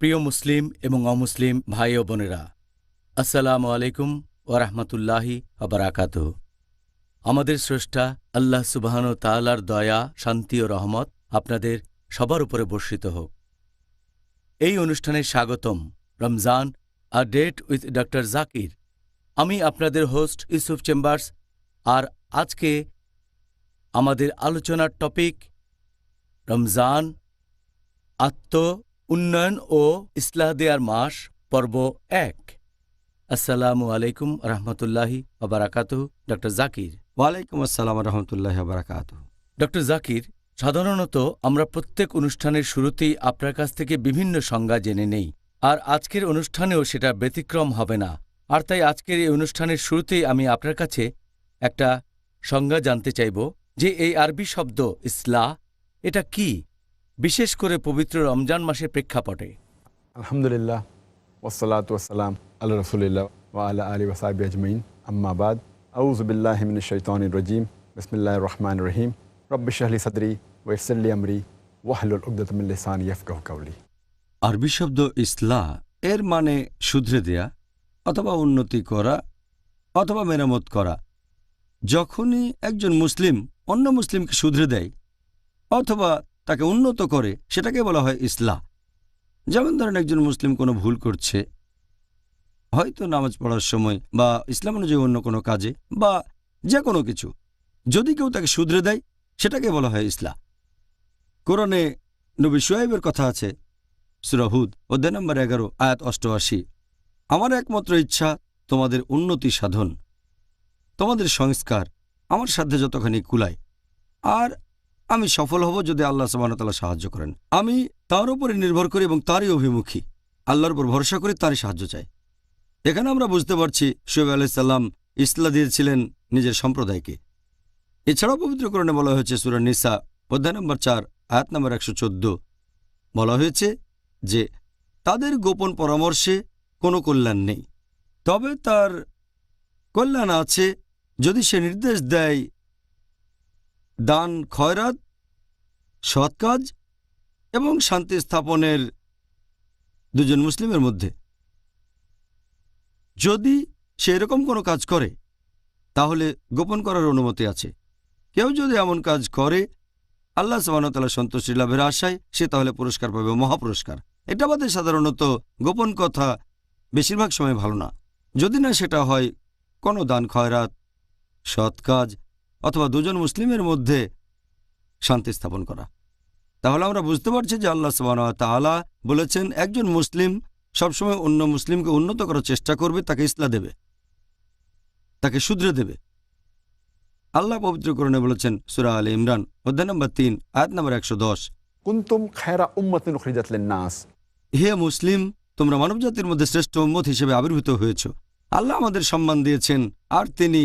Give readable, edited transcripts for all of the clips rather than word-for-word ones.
প্রিয় মুসলিম এবং অমুসলিম ভাই ও বোনেরা, আসসালামু আলাইকুম ওয়া রাহমাতুল্লাহি ওয়া বারাকাতুহু। আমাদের স্রষ্টা আল্লাহ সুবহানাহু ওয়া তাআলার দয়া, শান্তি ও রহমত আপনাদের সবার উপরে বর্ষিত হোক। এই অনুষ্ঠানে স্বাগতম। Ramzan a date with doctor Zakir. আমি আপনাদের হোস্ট ইউসুফ চেম্বার্স। আর আজকে আমাদের আলোচনার টপিক রমজান, আত্ম উন্নয়ন ও ইসলাহ দেয়ার মাস, পর্ব ১। আসসালামু আলাইকুম রহমতুল্লাহি ওয়া বারাকাতুহু। ডক্টর জাকির। ওয়ালাইকুম আসসালাম রহমতুল্লাহ বারাকাতুহু। ডক্টর জাকির, সাধারণত আমরা প্রত্যেক অনুষ্ঠানের শুরুতেই আপনার কাছ থেকে বিভিন্ন সংজ্ঞা জেনে নেই, আর আজকের অনুষ্ঠানেও সেটা ব্যতিক্রম হবে না। আর তাই আজকের এই অনুষ্ঠানের শুরুতেই আমি আপনার কাছে একটা সংজ্ঞা জানতে চাইব যে এই আরবি শব্দ ইসলাহ এটা কি, বিশেষ করে পবিত্র রমজান মাসের প্রেক্ষাপটে। আলহামদুলিল্লাহ ওয়াসসালাতু ওয়াসসালাম আলা রাসূলিল্লাহ ওয়া আলা আলিহি ওয়া সাহবিহি আজমাইন, আম্মা বাদ। আউযু বিল্লাহি মিনাশ শাইতানির রাজীম। বিসমিল্লাহির রহমানির রহিম। রব্বি ইশরাহ লি সাদরি ওয়া ইয়াসসির লি আমরি ওয়াহলুল উকদাতাম মিন লিসানি ইয়াফকাহু কাওলি। আরবি শব্দ ইসলাহ এর মানে শুধরে দেয়া অথবা উন্নতি করা অথবা মেরামত করা। যখনই একজন মুসলিম অন্য মুসলিমকে শুধরে দেয় অথবা তাকে উন্নত করে, সেটাকে বলা হয় ইসলাহ। যেমন ধরেন, একজন মুসলিম কোনো ভুল করছে, হয়তো নামাজ পড়ার সময় বা ইসলাম অনুযায়ী অন্য কোনো কাজে বা যে কোনো কিছু, যদি কেউ তাকে শুধরে দেয় সেটাকে বলা হয় ইসলাহ। কোরআনে নবী শুআইবের কথা আছে, সূরা হুদ অধ্যায় নম্বর 11 আয়াত 88। আমার একমাত্র ইচ্ছা তোমাদের উন্নতি সাধন, তোমাদের সংস্কার আমার সাধ্যে যতখানি কুলায়, আর আমি সফল হব যদি আল্লাহ সুবহানাহু ওয়া তাআলা সাহায্য করেন। আমি তার উপরে নির্ভর করি এবং তারই অভিমুখী, আল্লাহর উপর ভরসা করে তারই সাহায্য চাই। এখানে আমরা বুঝতে পারছি শুআইব আলাইহিস সালাম ইসলাহ দিয়েছিলেন নিজের সম্প্রদায়কে। এছাড়াও পবিত্র কোরআনে বলা হয়েছে, সূরা নিসা অধ্যায় নম্বর 4 আয়াত নম্বর 114, বলা হয়েছে যে তাদের গোপন পরামর্শে কোনো কল্যাণ নেই, তবে তার কল্যাণ আছে যদি সে নির্দেশ দেয় দান, খয়রাত, সৎ কাজ এবং শান্তি স্থাপনের দুজন মুসলিমের মধ্যে। যদি সে এরকম কোনো কাজ করে তাহলে গোপন করার অনুমতি আছে। কেউ যদি এমন কাজ করে আল্লাহ সুবহানাহু ওয়া তাআলার সন্তুষ্টি লাভের আশায়, সে তাহলে পুরস্কার পাবে, মহাপুরস্কার। এটা বাদে সাধারণত গোপন কথা বেশিরভাগ সময় ভালো না, যদি না সেটা হয় কোনো দান, খয়রাত, সৎ কাজ অথবা দুজন মুসলিমের মধ্যে শান্তি স্থাপন করা। তাহলে আমরা বুঝতে পারছি যে আল্লাহ সুবহানাহু ওয়া তাআলা বলেছেন একজন মুসলিম সবসময় অন্য মুসলিমকে উন্নত করার চেষ্টা করবে, তাকে ইসলাহ দেবে, তাকে শুধরে দেবে। আল্লাহ পবিত্র কোরআনে বলেছেন, সূরা আলে ইমরান অধ্যায় নম্বর 3 আয়াত নম্বর 110, কুনতুম খায়রা উম্মাতিন উখরিজাত লিন-নাস। হে মুসলিম, তোমরা মানবজাতির মধ্যে শ্রেষ্ঠ উম্মত হিসেবে আবির্ভূত হয়েছ। আল্লাহ আমাদের সম্মান দিয়েছেন, আর তিনি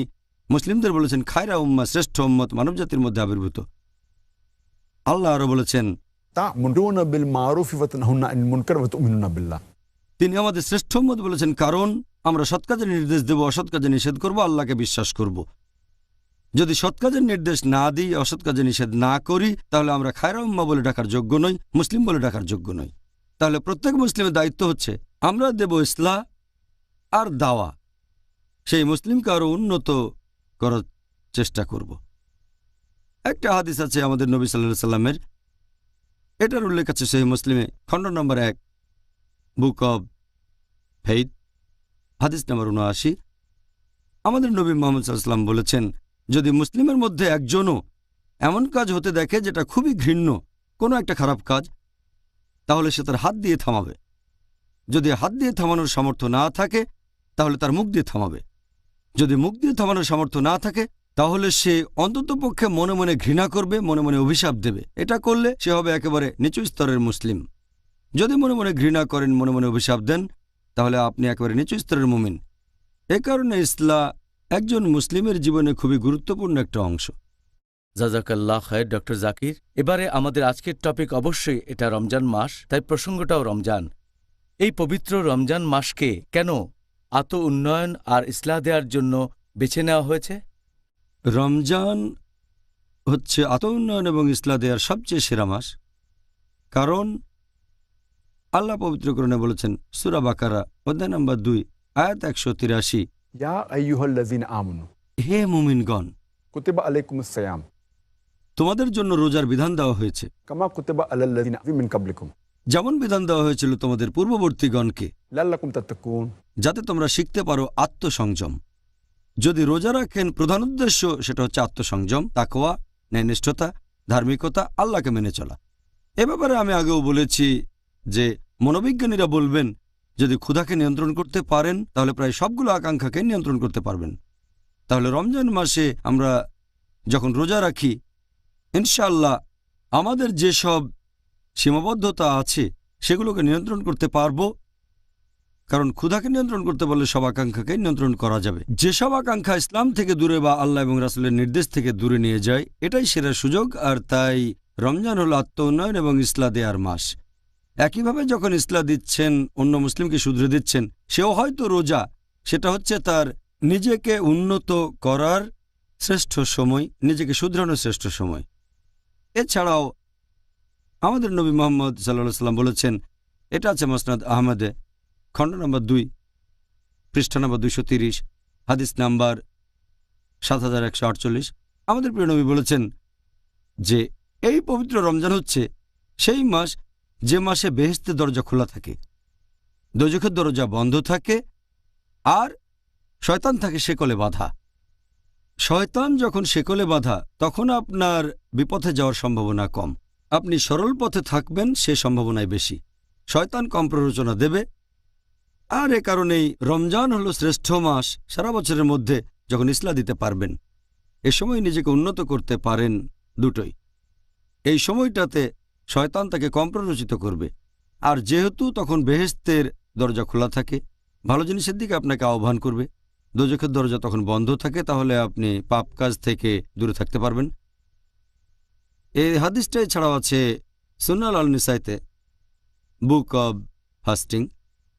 মুসলিমদের বলেছেন খায়রা উম্মাহ, শ্রেষ্ঠ উম্মত মানবজাতির মধ্যে আবির্ভূত। আল্লাহ আরো বলেছেন, তা'মুরুনা বিল মারুফি ওয়া তানহাউনা আনিল মুনকার ওয়া তু'মিনুনা বিল্লাহ। তিনি আমাদের শ্রেষ্ঠ উম্মত বলেছেন কারণ আমরা সৎ কাজের নির্দেশ দেব, অসৎ কাজে নিষেধ করব, আল্লাহকে বিশ্বাস করব। যদি সৎ কাজের নির্দেশ না দিই, অসৎ কাজে নিষেধ না করি, তাহলে আমরা খায়রা উম্মাহ বলে ডাকার যোগ্য নই, মুসলিম বলে ডাকার যোগ্য নই। তাহলে প্রত্যেক মুসলিমের দায়িত্ব হচ্ছে আমরা দেব ইসলাহ আর দাওয়া, সেই মুসলিমকে আরো উন্নত করার চেষ্টা করব। একটা হাদিস আছে আমাদের নবী সাল্লাল্লাহু আলাইহি সাল্লামের, এটার উল্লেখ আছে সহিহ মুসলিমে খণ্ড নম্বর 1 বুক অব ফেইথ হাদিস নম্বর 79। আমাদের নবী মুহাম্মদ সাল্লাল্লাহু আলাইহি সাল্লাম বলেছেন, যদি মুসলিমের মধ্যে একজনও এমন কাজ হতে দেখে যেটা খুবই ঘৃণ্য, কোনো একটা খারাপ কাজ, তাহলে সে তার হাত দিয়ে থামাবে। যদি হাত দিয়ে থামানোর সামর্থ্য না থাকে তাহলে তার মুখ দিয়ে থামাবে। যদি মুখ দিয়ে থামানোর সামর্থ্য না থাকে তাহলে সে অন্ততপক্ষে মনে মনে ঘৃণা করবে, মনে মনে অভিশাপ দেবে। এটা করলে সে হবে একেবারে নিচু স্তরের মুসলিম। যদি মনে মনে ঘৃণা করেন, মনে মনে অভিশাপ দেন, তাহলে আপনি একেবারে নিচু স্তরের মুমিন। এ কারণে ইসলাম একজন মুসলিমের জীবনে খুবই গুরুত্বপূর্ণ একটা অংশ। জাযাকাল্লাহ খায়ের ডক্টর জাকির। এবারে আমাদের আজকের টপিক অবশ্যই এটা রমজান মাস, তাই প্রসঙ্গটাও রমজান। এই পবিত্র রমজান মাসকে কেন আত্ম উন্নয়ন আর ইসলাহ দেওয়ার জন্য বেছে নেওয়া হয়েছে? রমজান হচ্ছে আত্ম উন্নয়ন এবং ইসলাহ দেওয়ার সবচেয়ে সেরা মাস, কারণ আল্লাহ পবিত্রকরণে বলেছেন সূরা বাকারা অধ্যায় নম্বর 2 আয়াত 183, या अय्युहल्लज़ीना आमनू হে মুমিনগণ, कुतिबा अलैकुमुस सियाम তোমাদের জন্য রোজার বিধান দেওয়া হয়েছে कमा कुतिबा अलल्लज़ीना मिन कब्लिकुम যেমন বিধান দেওয়া হয়েছিল তোমাদের পূর্ববর্তীগণকে, लअल्लकुम तत्तकून, যাতে তোমরা শিখতে পারো আত্মসংযম। যদি রোজা রাখেন প্রধান উদ্দেশ্য সেটা হচ্ছে আত্মসংযম, তাকওয়া, ন্যায়নিষ্ঠতা, ধার্মিকতা, আল্লাহকে মেনে চলা। এ ব্যাপারে আমি আগেও বলেছি যে মনোবিজ্ঞানীরা বলবেন যদি ক্ষুধাকে নিয়ন্ত্রণ করতে পারেন তাহলে প্রায় সবগুলো আকাঙ্ক্ষাকে নিয়ন্ত্রণ করতে পারবেন। তাহলে রমজান মাসে আমরা যখন রোজা রাখি ইনশাআল্লাহ আমাদের যেসব সীমাবদ্ধতা আছে সেগুলোকে নিয়ন্ত্রণ করতে পারবো, কারণ ক্ষুধাকে নিয়ন্ত্রণ করতে পারলে সব আকাঙ্ক্ষাকে নিয়ন্ত্রণ করা যাবে। যেসব আকাঙ্ক্ষা ইসলাম থেকে দূরে বা আল্লাহ এবং রাসূলের নির্দেশ থেকে দূরে নিয়ে যায়, এটাই সেরা সুযোগ। আর তাই রমজান হল আত্ম উন্নয়ন এবং ইসলাহ দেওয়ার মাস। একইভাবে যখন ইসলাহ দিচ্ছেন, অন্য মুসলিমকে শুধরে দিচ্ছেন, সেও হয়তো রোজা, সেটা হচ্ছে তার নিজেকে উন্নত করার শ্রেষ্ঠ সময়, নিজেকে শুধরানোর শ্রেষ্ঠ সময়। এছাড়াও আমাদের নবী মুহাম্মদ সাল্লাল্লাহু আলাইহি ওয়াসাল্লাম বলেছেন, এটা আছে মুসনাদ আহমদে খণ্ড নম্বর 2 পৃষ্ঠা নম্বর 230 হাদিস নাম্বার 7148। আমাদের প্রিয় নবী বলেছেন যে এই পবিত্র রমজান হচ্ছে সেই মাস যে মাসে বেহেশতের দরজা খোলা থাকে, দোজখের দরজা বন্ধ থাকে, আর শয়তান থাকে শেকলে বাঁধা। শয়তান যখন শেকলে বাঁধা তখন আপনার বিপথে যাওয়ার সম্ভাবনা কম, আপনি সরল পথে থাকবেন সে সম্ভাবনাই বেশি। শয়তান কম প্ররোচনা দেবে। আর এ কারণেই রমজান হলো শ্রেষ্ঠ মাস সারা বছরের মধ্যে যখন ইসলাহ দিতে পারবেন। এ সময় নিজেকে উন্নত করতে পারেন দুটোই। এই সময়টাতে শয়তান তাকে কম প্ররোচিত করবে, আর যেহেতু তখন বেহেশতের দরজা খোলা থাকে, ভালো জিনিসের দিকে আপনাকে আহ্বান করবে, দোজখের দরজা তখন বন্ধ থাকে, তাহলে আপনি পাপ কাজ থেকে দূরে থাকতে পারবেন। এই হাদিসটাই ছাড়াও আছে সুন্নাহ আল নিসাইতে বুক অব ফাস্টিং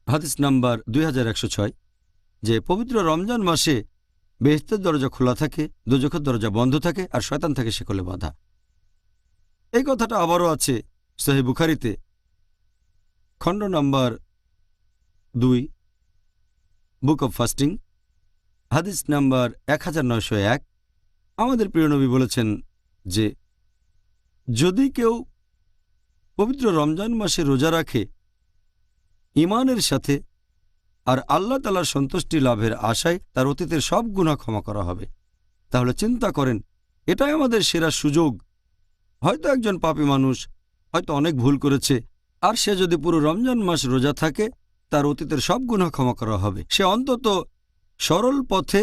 হাদিস নাম্বার 2106, যে পবিত্র রমজান মাসে বেহেশতের দরজা খোলা থাকে, দোজখের দরজা বন্ধ থাকে, আর শয়তান থাকে শেকলে বাঁধা। এই কথাটা আবারও আছে সহিহ বুখারীতে খণ্ড নাম্বার 2 বুক অব ফাস্টিং হাদিস নাম্বার 1901। আমাদের প্রিয় নবী বলেছেন যে যদি কেউ পবিত্র রমজান মাসে রোজা রাখে ঈমানের সাথে আর আল্লাহ তাআলার সন্তুষ্টি লাভের আশায়, তার অতীতের সব গুনাহ ক্ষমা করা হবে। তাহলে চিন্তা করেন, এটাই আমাদের সেরা সুযোগ। হয়তো একজন পাপী মানুষ হয়তো অনেক ভুল করেছে, আর সে যদি পুরো রমজান মাস রোজা থাকে তার অতীতের সব গুনাহ ক্ষমা করা হবে। সে অন্তত সরল পথে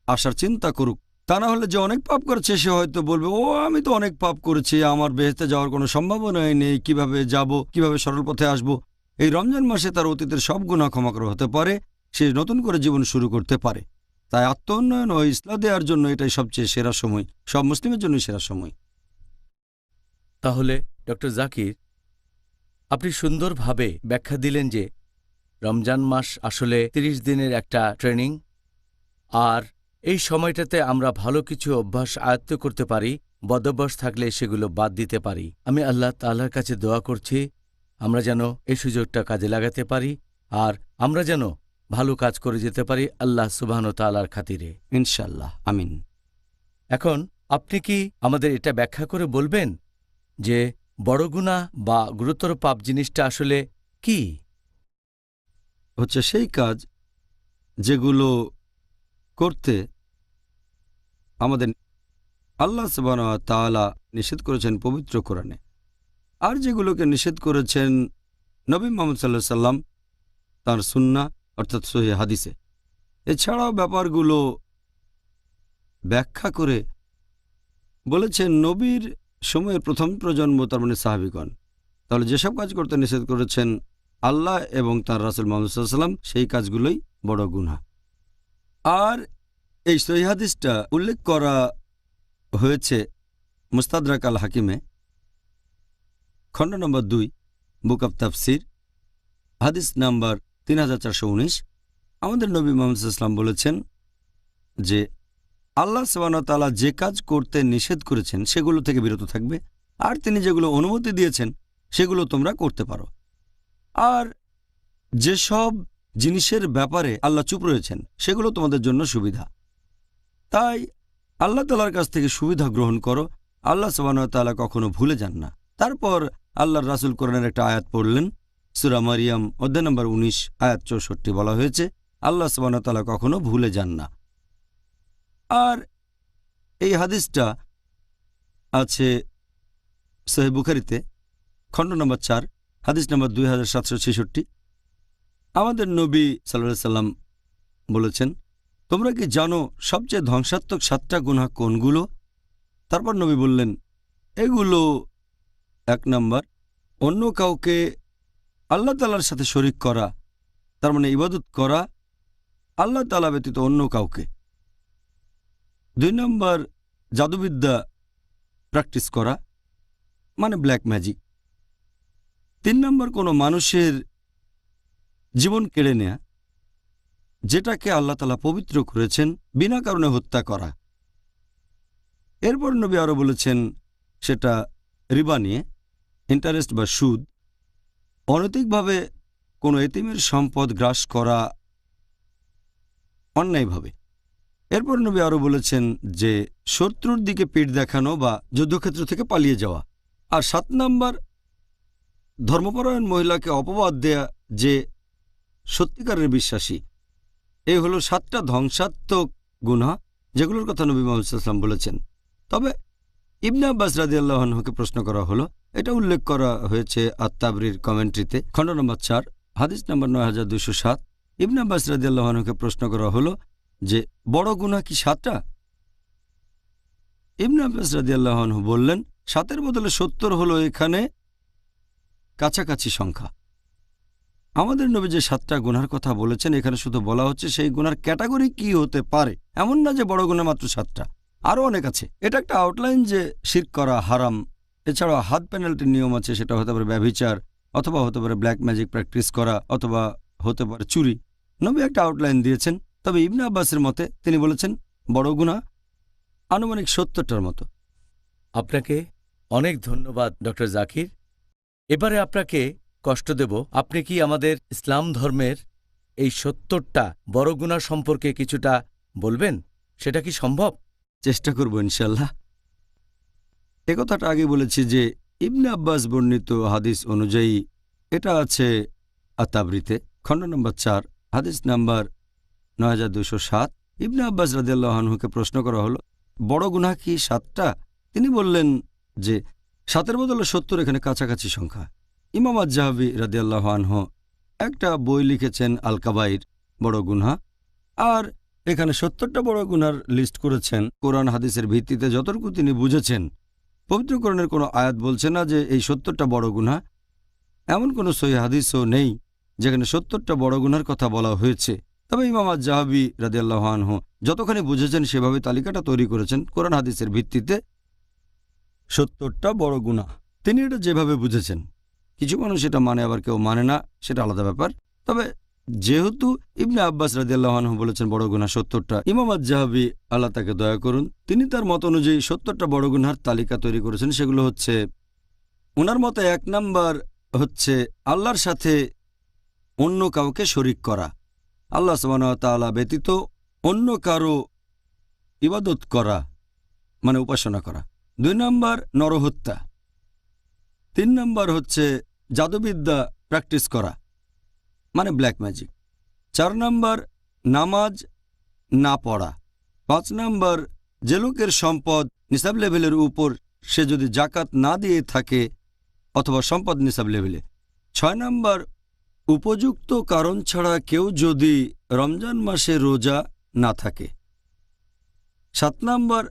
আসার চিন্তা করুক। তা না হলে যে অনেক পাপ করেছে সে হয়তো বলবে, ও আমি তো অনেক পাপ করেছি, আমার বেহেশতে যাওয়ার কোনো সম্ভাবনাই নেই, কিভাবে যাব, কিভাবে সরল পথে আসব। এই রমজান মাসে তার অতীতের সব গুনাহ ক্ষমা করা হতে পারে, সে নতুন করে জীবন শুরু করতে পারে। তাই আত্ম উন্নয়ন ও ইসলাহ দেওয়ার জন্য এটাই সবচেয়ে সেরা সময়, সব মুসলিমের জন্যই সেরা সময়। তাহলে ডক্টর জাকির, আপনি সুন্দরভাবে ব্যাখ্যা দিলেন যে রমজান মাস আসলে 30 দিনের একটা ট্রেনিং, আর এই সময়টাতে আমরা ভালো কিছু অভ্যাস আয়ত্ত করতে পারি, বদভ্যাস থাকলে সেগুলো বাদ দিতে পারি। আমি আল্লাহ তাআলার কাছে দোয়া করছি আমরা যেন এই সুযোগটা কাজে লাগাতে পারি, আর আমরা যেন ভালো কাজ করে যেতে পারি আল্লাহ সুবহানাহু ওয়া তাআলার খাতিরে, ইনশাআল্লাহ, আমিন। এখন আপনি কি আমাদের এটা ব্যাখ্যা করে বলবেন যে বড় গুনাহ বা গুরুতর পাপ জিনিসটা আসলে কি? হচ্ছে সেই কাজ যেগুলো করতে আমাদের আল্লাহ সুবহানাহু ওয়া তাআলা নিষেধ করেছেন পবিত্র কোরআনে, আর যেগুলোকে নিষেধ করেছেন নবী মুহাম্মদ সাল্লাল্লাহু আলাইহি সাল্লাম তাঁর সুন্নাহ অর্থাৎ সহিহ হাদিসে। এছাড়াও ব্যাপারগুলো ব্যাখ্যা করে বলেছেন নবীর সময়ের প্রথম প্রজন্ম, তার মানে সাহাবীগণ। তাহলে যেসব কাজ করতে নিষেধ করেছেন আল্লাহ এবং তাঁর রাসূল মুহাম্মদ সাল্লাল্লাহু আলাইহি সাল্লাম, সেই কাজগুলোই বড় গুনাহ। আর এই সহিহ হাদিসটা উল্লেখ করা হয়েছে মুস্তাদরাক আল হাকিমে খণ্ড নম্বর 2 বুক অব তাফসির হাদিস নাম্বার 3419। আমাদের নবী মুহাম্মদ সাল্লাল্লাহু আলাইহি ওয়াসাল্লাম বলেছেন যে আল্লাহ সুবহানাহু ওয়া তাআলা যে কাজ করতে নিষেধ করেছেন সেগুলো থেকে বিরত থাকবে, আর তিনি যেগুলো অনুমতি দিয়েছেন সেগুলো তোমরা করতে পারো। আর যেসব জিনিসের ব্যাপারে আল্লাহ চুপ রয়েছেন সেগুলো তোমাদের জন্য সুবিধা। তাই আল্লাহ তাআলার কাছ থেকে সুবিধা গ্রহণ করো। আল্লাহ সুবহানাহু ওয়া তাআলা কখনো ভুলে যান না। তারপর আল্লাহর রাসূল কোরআনের একটা আয়াত পড়লেন, সূরা মারিয়াম অধ্যায় নম্বর 19 আয়াত 64 বলা হয়েছে আল্লাহ সুবহানাহু ওয়া তাআলা কখনো ভুলে যান না। আর এই হাদিসটা আছে সহিহ বুখারীতে, খণ্ড নম্বর 4, হাদিস নম্বর 2766। আমাদের নবী সাল্লাল্লাহু আলাইহি সাল্লাম বলেছেন, তোমরা কি জানো সবচেয়ে ধ্বংসাত্মক 7টা গুনাহ কোনগুলো? তারপর নবী বললেন, এগুলো 1 নম্বর, অন্য কাউকে আল্লাহ তাআলার সাথে শরীক করা, তার মানে ইবাদত করা আল্লাহ তাআলা ব্যতীত অন্য কাউকে। 2 নম্বর, জাদুবিদ্যা প্র্যাকটিস করা, মানে ব্ল্যাক ম্যাজিক। 3 নম্বর, কোনো মানুষের জীবন কেড়ে নেয়া, যেটাকে আল্লাহ তাআলা পবিত্র করেছেন, বিনা কারণে হত্যা করা। এরপর নবী আরও বলেছেন সেটা রিবা নিয়ে, ইন্টারেস্ট বা সুদ, অনৈতিকভাবে কোনো এতিমের সম্পদ গ্রাস করা অন্যায়ভাবে। এরপর নবী আরও বলেছেন যে শত্রুর দিকে পিঠ দেখানো বা যুদ্ধক্ষেত্র থেকে পালিয়ে যাওয়া। আর 7 নম্বর, ধর্মপরায়ণ মহিলাকে অপবাদ দেয়া যে সত্যিকারের বিশ্বাসী। এই হলো 7টা ধ্বংসাত্মক গুনাহ যেগুলোর কথা নবী মুহাম্মদ সাল্লাল্লাহু আলাইহি ওয়াসাল্লাম বলেছেন। তবে ইবনে আব্বাস রাদিয়াল্লাহু আনহুকে প্রশ্ন করা হলো, এটা উল্লেখ করা হয়েছে আত-তাবরির কমেন্ট্রিতে, খণ্ড নম্বর 4 হাদিস নম্বর 9207। ইবনে আব্বাস রাদিয়াল্লাহু আনহুকে প্রশ্ন করা হলো যে বড় গুনাহ কি 7টা? ইবনে আব্বাস রাদিয়াল্লাহু আনহু বললেন, 7-এর বদলে 70 হলো এখানে কাছাকাছি সংখ্যা। আমাদের নবী যে 7টা গুনার কথা বলেছেন এখানে শুধু বলা হচ্ছে সেই গুনার ক্যাটাগরি কি হতে পারে, এমন না যে বড় গুনাহ মাত্র 7টা, আরও অনেক আছে। এটা একটা আউটলাইন যে শিরক করা হারাম। এছাড়াও হাত পেনাল্টির নিয়ম আছে, সেটা হতে পারে ব্যভিচার, অথবা হতে পারে ব্ল্যাক ম্যাজিক প্র্যাকটিস করা, অথবা হতে পারে চুরি। নবী একটা আউটলাইন দিয়েছেন। তবে ইবনে আব্বাসের মতে তিনি বলেছেন বড় গুনাহ আনুমানিক 70টার মতো। আপনাকে অনেক ধন্যবাদ ডক্টর জাকির। এবারে আপনাকে কষ্ট দেব, আপনি কি আমাদের ইসলাম ধর্মের এই 70টা বড় গুনাহ সম্পর্কে কিছুটা বলবেন? সেটা কি সম্ভব? চেষ্টা করব ইনশাল্লাহ। এ কথাটা আগে বলেছি যে ইবনে আব্বাস বর্ণিত হাদিস অনুযায়ী এটা আছে আত-তাবরিতে, খণ্ড নম্বর 4 হাদিস নাম্বার 9207। ইবনে আব্বাস রাদিয়াল্লাহু আনহুকে প্রশ্ন করা হলো, বড় গুনাহ কি 7টা? তিনি বললেন যে 7-এর বদলে 70 এখানে কাছাকাছি সংখ্যা। ইমাম আয-যাহাবী রাদিয়াল্লাহু আনহু একটা বই লিখেছেন আল কাবাইর, বড় গুনাহ, আর এখানে 70টা বড় গুনার লিস্ট করেছেন কোরআন হাদিসের ভিত্তিতে যতটুকু তিনি বুঝেছেন। পবিত্র কোরআনের কোনো আয়াত বলছে না যে এই 70টা বড় গুনাহ। এমন কোনো সহিহ হাদিসও নেই যেখানে 70টা বড় গুনার কথা বলা হয়েছে। তবে ইমাম আয-যাহাবী রাদিয়াল্লাহু আনহু যতখানি বুঝেছেন সেভাবে তালিকাটা তৈরি করেছেন কোরআন হাদিসের ভিত্তিতে 70টা বড় গুনাহ। তিনি এটা যেভাবে বুঝেছেন। কিছু মানুষ এটা মানে, আবার কেউ মানে না, সেটা আলাদা ব্যাপার। তবে যেহেতু ইবনে আব্বাস রাদিয়াল্লাহু আনহু বলেছেন বড় গুনাহ 70টা, ইমাম আয-যাহাবী আল্লাহ তাকে দয়া করুন, তিনি তার মত অনুযায়ী 70টা বড় গুনাহর তালিকা তৈরি করেছেন। সেগুলো হচ্ছে, ওনার মতে 1 নাম্বার হচ্ছে আল্লাহর সাথে অন্য কাউকে শরীক করা, আল্লাহ সুবহানাহু ওয়া তাআলা ব্যতীত অন্য কারো ইবাদত করা, মানে উপাসনা করা। 2 নাম্বার নরহত্যা। 3 নাম্বার হচ্ছে জাদুবিদ্যা প্র্যাকটিস করা, মানে ব্ল্যাক ম্যাজিক। 4 নাম্বার নামাজ না পড়া। 5 নাম্বার যে লোকের সম্পদ নিসাব লেভেলের উপর, সে যদি জাকাত না দিয়ে থাকে অথবা সম্পদ নিসাব লেভেলে। 6 নাম্বার উপযুক্ত কারণ ছাড়া কেউ যদি রমজান মাসে রোজা না থাকে। 7 নাম্বার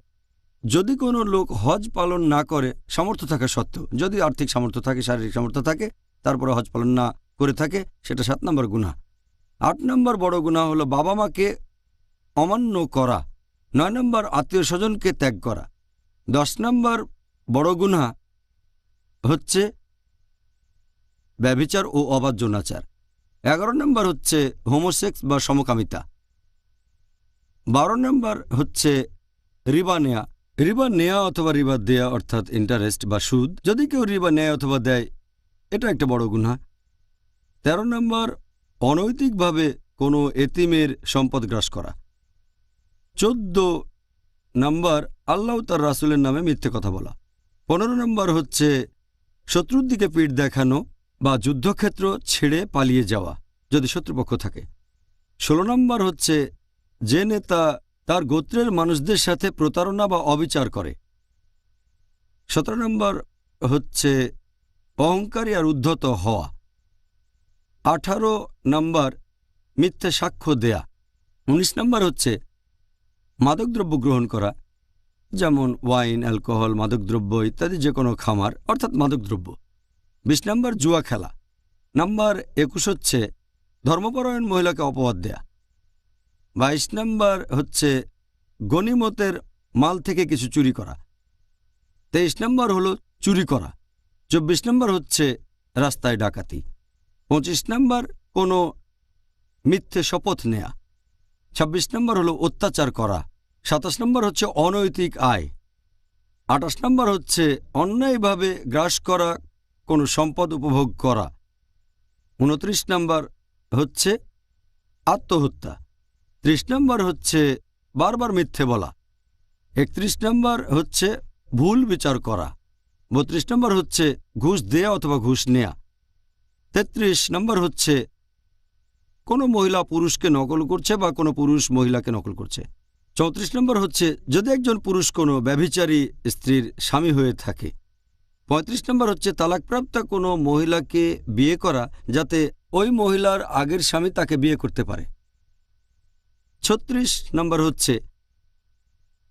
যদি কোনো লোক হজ পালন না করে সামর্থ্য থাকা সত্ত্বেও, যদি আর্থিক সামর্থ্য থাকে, শারীরিক সামর্থ্য থাকে, তারপরে হজ পালন না করে থাকে, সেটা 7 নম্বর গুনাহ। 8 নম্বর বড় গুনাহ হলো বাবা মাকে অমান্য করা। 9 নম্বর আত্মীয় স্বজনকে ত্যাগ করা। 10 নম্বর বড় গুনাহ হচ্ছে ব্যভিচার ও অবাধ্য নাচার। 11 নম্বর হচ্ছে হোমোসেক্স বা সমকামিতা। 12 নম্বর হচ্ছে রিবা নেয়া। রিবা নেয়া অথবা রিবা দেয়া অর্থাৎ ইন্টারেস্ট বা সুদ। যদি কেউ রিবা নেয় অথবা দেয়, এটা একটা বড় গুনাহ। 13 নম্বর অনৈতিকভাবে কোনো এতিমের সম্পদ গ্রাস করা। 14 নম্বর আল্লাহ তার রাসূলের নামে মিথ্যে কথা বলা। 15 নম্বর হচ্ছে শত্রুর দিকে পিঠ দেখানো বা যুদ্ধক্ষেত্র ছেড়ে পালিয়ে যাওয়া যদি শত্রুপক্ষ থাকে। 16 নম্বর হচ্ছে যে নেতা তার গোত্রের মানুষদের সাথে প্রতারণা বা অবিচার করে। 17 নম্বর হচ্ছে অহংকারী আর উদ্ধত হওয়া। 18 নম্বর মিথ্যে সাক্ষ্য দেয়া। 19 নম্বর হচ্ছে মাদকদ্রব্য গ্রহণ করা, যেমন ওয়াইন, অ্যালকোহল, মাদকদ্রব্য ইত্যাদি যে কোনো খামার অর্থাৎ মাদকদ্রব্য। 20 নম্বর জুয়া খেলা। নাম্বার 21 হচ্ছে ধর্মপরায়ণ মহিলাকে অপবাদ দেয়া। 22 নম্বর হচ্ছে গনিমতের মাল থেকে কিছু চুরি করা। 23 নম্বর হলো চুরি করা। 24 নম্বর হচ্ছে রাস্তায় ডাকাতি। 25 নম্বর কোনো মিথ্যে শপথ নেয়া। 26 নম্বর হলো অত্যাচার করা। 27 নম্বর হচ্ছে অনৈতিক আয়। 28 নম্বর হচ্ছে অন্যায়ভাবে গ্রাস করা কোনো সম্পদ উপভোগ করা। 29 নম্বর হচ্ছে আত্মহত্যা। 30 নম্বর হচ্ছে বারবার মিথ্যে বলা। 31 নম্বর হচ্ছে ভুল বিচার করা। 32 নম্বর হচ্ছে ঘুষ দেয়া অথবা ঘুষ নেয়া। 33 নম্বর হচ্ছে কোনো মহিলা পুরুষকে নকল করছে বা কোনো পুরুষ মহিলাকে নকল করছে। 34 নম্বর হচ্ছে যদি একজন পুরুষ কোনো ব্যভিচারী স্ত্রীর স্বামী হয়ে থাকে। 35 নম্বর হচ্ছে তালাকপ্রাপ্ত কোনো মহিলাকে বিয়ে করা যাতে ওই মহিলার আগের স্বামী তাকে বিয়ে করতে পারে। 36 নম্বর হচ্ছে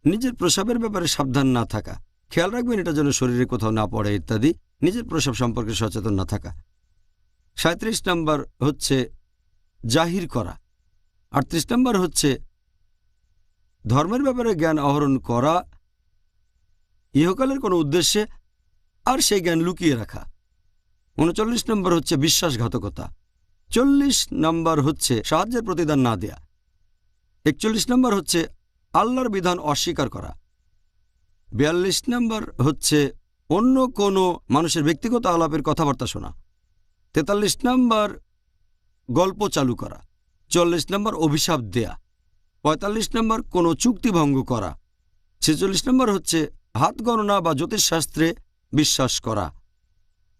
নিজের প্রস্রাবের ব্যাপারে সাবধান না থাকা, খেয়াল রাখবেন এটা যেন শরীরে কোথাও না পড়ে ইত্যাদি, নিজের প্রস্রাব সম্পর্কে সচেতন না থাকা। 37 নম্বর হচ্ছে জাহির করা। 38 নম্বর হচ্ছে ধর্মের ব্যাপারে জ্ঞান আহরণ করা ইহকালের কোনো উদ্দেশ্যে আর সেই জ্ঞান লুকিয়ে রাখা। 39 নম্বর হচ্ছে বিশ্বাসঘাতকতা। 40 নম্বর হচ্ছে সাহায্যের প্রতিদান না দেয়া। 41 নম্বর হচ্ছে আল্লাহর বিধান অস্বীকার করা। 42 নম্বর হচ্ছে অন্য কোনো মানুষের ব্যক্তিগত আলাপের কথাবার্তা শোনা। 43 নম্বর গল্প চালু করা। 44 নম্বর অভিশাপ দেয়া। 45 নম্বর কোনো চুক্তি ভঙ্গ করা। 46 নম্বর হচ্ছে হাত গণনা বা জ্যোতিষশাস্ত্রে বিশ্বাস করা।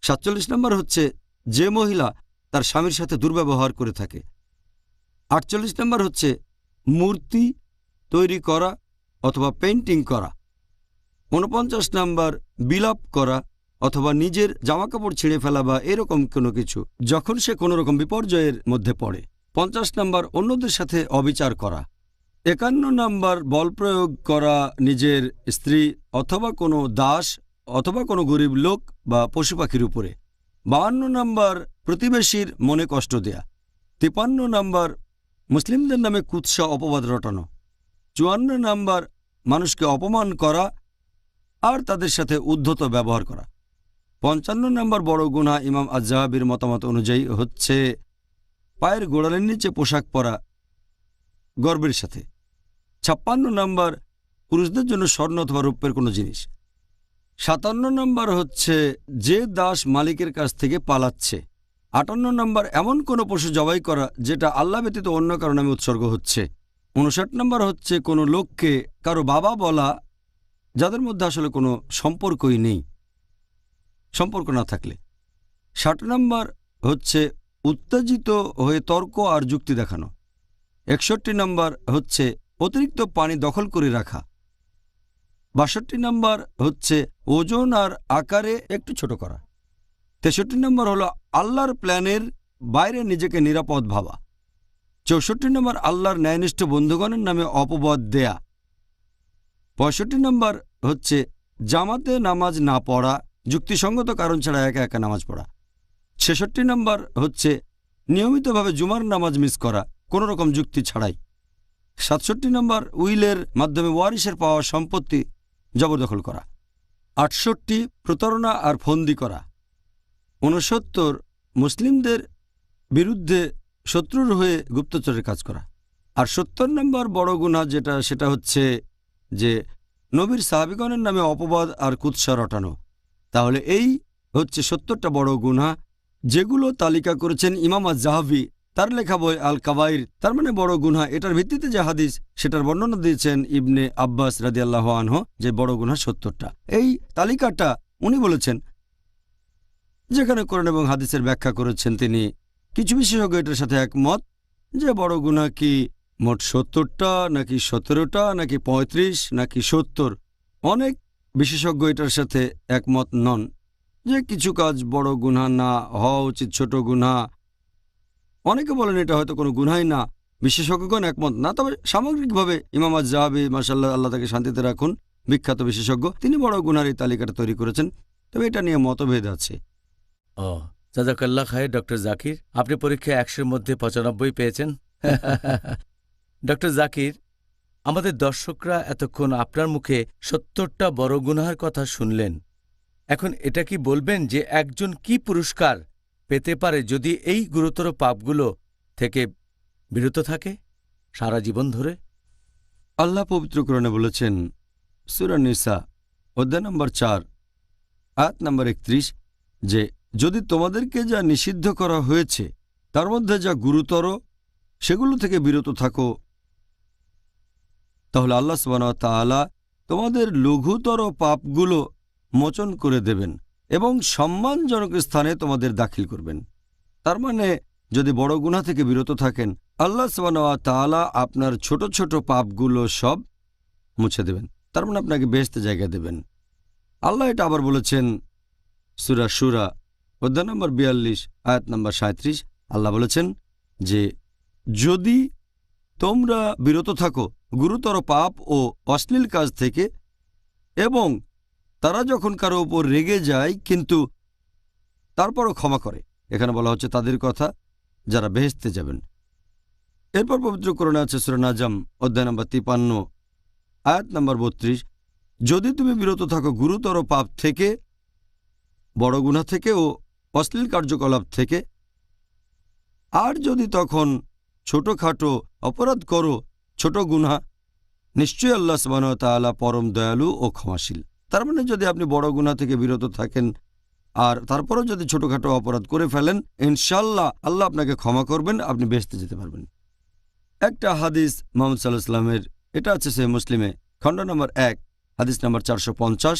47 নম্বর হচ্ছে যে মহিলা তার স্বামীর সাথে দুর্ব্যবহার করে থাকে। 48 নম্বর হচ্ছে মূর্তি তৈরি করা অথবা পেইন্টিং করা। 49 নম্বর বিলাপ করা অথবা নিজের জামাকাপড় ছিঁড়ে ফেলা বা এরকম কোনো কিছু যখন সে কোনো রকম বিপর্যয়ের মধ্যে পড়ে। 50 নম্বর অন্যদের সাথে অবিচার করা। 51 নম্বর বল প্রয়োগ করা নিজের স্ত্রী অথবা কোনো দাস অথবা কোনো গরিব লোক বা পশু পাখির উপরে। 52 নম্বর প্রতিবেশীর মনে কষ্ট দেয়া। 53 নম্বর মুসলিমদের নামে কুৎসা অপবাদ রটানো। 54 নম্বর মানুষকে অপমান করা আর তাদের সাথে উদ্ধত ব্যবহার করা। 55 নম্বর বড় গুনাহ ইমাম আজ-যাহাবির মতামত অনুযায়ী হচ্ছে পায়ের গোড়ালির নিচে পোশাক পরা গর্বের সাথে। 56 নম্বর পুরুষদের জন্য স্বর্ণ অথবা রৌপ্যের কোনো জিনিস। 57 নম্বর হচ্ছে যে দাস মালিকের কাছ থেকে পালাচ্ছে। 58 নম্বর এমন কোনো পশু জবাই করা যেটা আল্লাহ ব্যতীত অন্য কারো নামে উৎসর্গ হচ্ছে। 59 নম্বর হচ্ছে কোনো লোককে কারো বাবা বলা যাদের মধ্যে আসলে কোনো সম্পর্কই নেই, সম্পর্ক না থাকলে। 60 নম্বর হচ্ছে উত্তেজিত হয়ে তর্ক আর যুক্তি দেখানো। 61 নম্বর হচ্ছে অতিরিক্ত পানি দখল করে রাখা। 62 নম্বর হচ্ছে ওজন আর আকারে একটু ছোট করা। 63 নম্বর হলো আল্লাহর প্ল্যানের বাইরে নিজেকে নিরাপদ ভাবা। 64 নম্বর আল্লাহর ন্যায়নিষ্ঠ বন্ধুগণের নামে অপবাদ দেয়া। 65 নম্বর হচ্ছে জামাতে নামাজ না পড়া, যুক্তিসঙ্গত কারণ ছাড়া একা একা নামাজ পড়া। 66 নম্বর হচ্ছে নিয়মিতভাবে জুমার নামাজ মিস করা কোনো রকম যুক্তি ছাড়াই। 67 নম্বর উইলের মাধ্যমে ওয়ারিসের পাওয়া সম্পত্তি জবরদখল করা। 68 প্রতারণা আর ফন্দি করা। 69 মুসলিমদের বিরুদ্ধে শত্রুর হয়ে গুপ্তচরের কাজ করা। আর 70 নম্বর বড় গুনাহ সেটা হচ্ছে যে নবীর সাহাবীগণের নামে অপবাদ আর কুৎসা রটানো। তাহলে এই হচ্ছে 70টা বড় গুনাহ যেগুলো তালিকা করেছেন ইমাম আজ-জাহাবি তার লেখা বই আল কাবাইর, তার মানে বড় গুনাহ, এটার ভিত্তিতে যে হাদিস সেটার বর্ণনা দিয়েছেন ইবনে আব্বাস রাদিয়াল্লাহু আনহু, যে বড় গুনাহ ৭০টা। এই তালিকাটা উনি বলেছেন, যেখানে কোরআন এবং হাদিসের ব্যাখ্যা করেছেন তিনি। কিছু বিশেষজ্ঞ এটার সাথে একমত যে বড় গুনাহ কি মোট ৭০টা নাকি ১৭টা নাকি ৩৫ নাকি ৭০। অনেক বিশেষজ্ঞ এটার সাথে একমত নন যে কিছু কাজ বড় গুনাহ না হওয়া উচিত, ছোট গুনাহ। অনেকে বলেন এটা হয়তো কোনো গুনাহই না, বিশেষজ্ঞগণ একমত না। তবে সামগ্রিকভাবে ইমাম আজ-জাহাবি, মাশাআল্লাহ, আল্লাহ তাকে শান্তিতে রাখুন, বিখ্যাত বিশেষজ্ঞ, তিনি বড় গুনাহর এই তালিকাটা তৈরি করেছেন। তবে এটা নিয়ে মতভেদ আছে। ও জাযাকাল্লাহ খায়ের ডক্টর জাকির, আপনি পরীক্ষায় ১০০-র মধ্যে ৯৫ পেয়েছেন। ডক্টর জাকির, আমাদের দর্শকরা এতক্ষণ আপনার মুখে ৭০টা বড় গুনাহের কথা শুনলেন। এখন এটা কি বলবেন যে একজন কি পুরস্কার পেতে পারে যদি এই গুরুতর পাপগুলো থেকে বিরত থাকে সারা জীবন ধরে? আল্লাহ পবিত্র কোরআনে বলেছেন, সূরা নিসা অধ্যায় নম্বর ৪ আয়াত নম্বর ৩১, যে যদি তোমাদেরকে যা নিষিদ্ধ করা হয়েছে তার মধ্যে যা গুরুতর সেগুলো থেকে বিরত থাকো, তাহলে আল্লাহ সুবহানাহু ওয়া তাআলা তোমাদের লঘুতর পাপগুলো মোচন করে দেবেন এবং সম্মানজনক স্থানে তোমাদের দাখিল করবেন। তার মানে যদি বড় গুনাহ থেকে বিরত থাকেন, আল্লাহ সুবহানাহু ওয়া তাআলা আপনার ছোট ছোট পাপগুলো সব মুছে দেবেন। তার মানে আপনাকে বেহেশতে জায়গা দেবেন। আল্লাহ এটা আবার বলেছেন সূরা শুরা অধ্যায় নম্বর ৪২ আয়াত নম্বর ৩৭। আল্লাহ বলেছেন যে যদি তোমরা বিরত থাকো গুরুতর পাপ ও অশ্লীল কাজ থেকে, এবং তারা যখন কারো উপর রেগে যায় কিন্তু তারপরও ক্ষমা করে, এখানে বলা হচ্ছে তাদের কথা যারা বেহেশতে যাবেন। এরপর পবিত্র কোরআনে আছে সূরা নাজম অধ্যায় নম্বর ৫৩ আয়াত নম্বর ৩২, যদি তুমি বিরত থাকো গুরুতর পাপ থেকে, বড় গুনাহ থেকে ও অশ্লীল কার্যকলাপ থেকে, আর যদি তখন ছোটখাটো অপরাধ করো, ছোট গুনাহ, নিশ্চয়ই আল্লাহ সুবহানাহু ওয়া তাআলা পরম দয়ালু ও ক্ষমাশীল। তার মানে যদি আপনি বড় গুনাহ থেকে বিরত থাকেন আর তারপরও যদি ছোটখাটো অপরাধ করে ফেলেন, ইনশাআল্লাহ আল্লাহ আপনাকে ক্ষমা করবেন, আপনি বেহেশতে যেতে পারবেন। একটা হাদিস মুহাম্মদ সাল্লাল্লাহু আলাইহি ওয়াসাল্লামের, এটা আছে সহিহ মুসলিমে খণ্ড নম্বর ১ হাদিস নম্বর ৪৫০,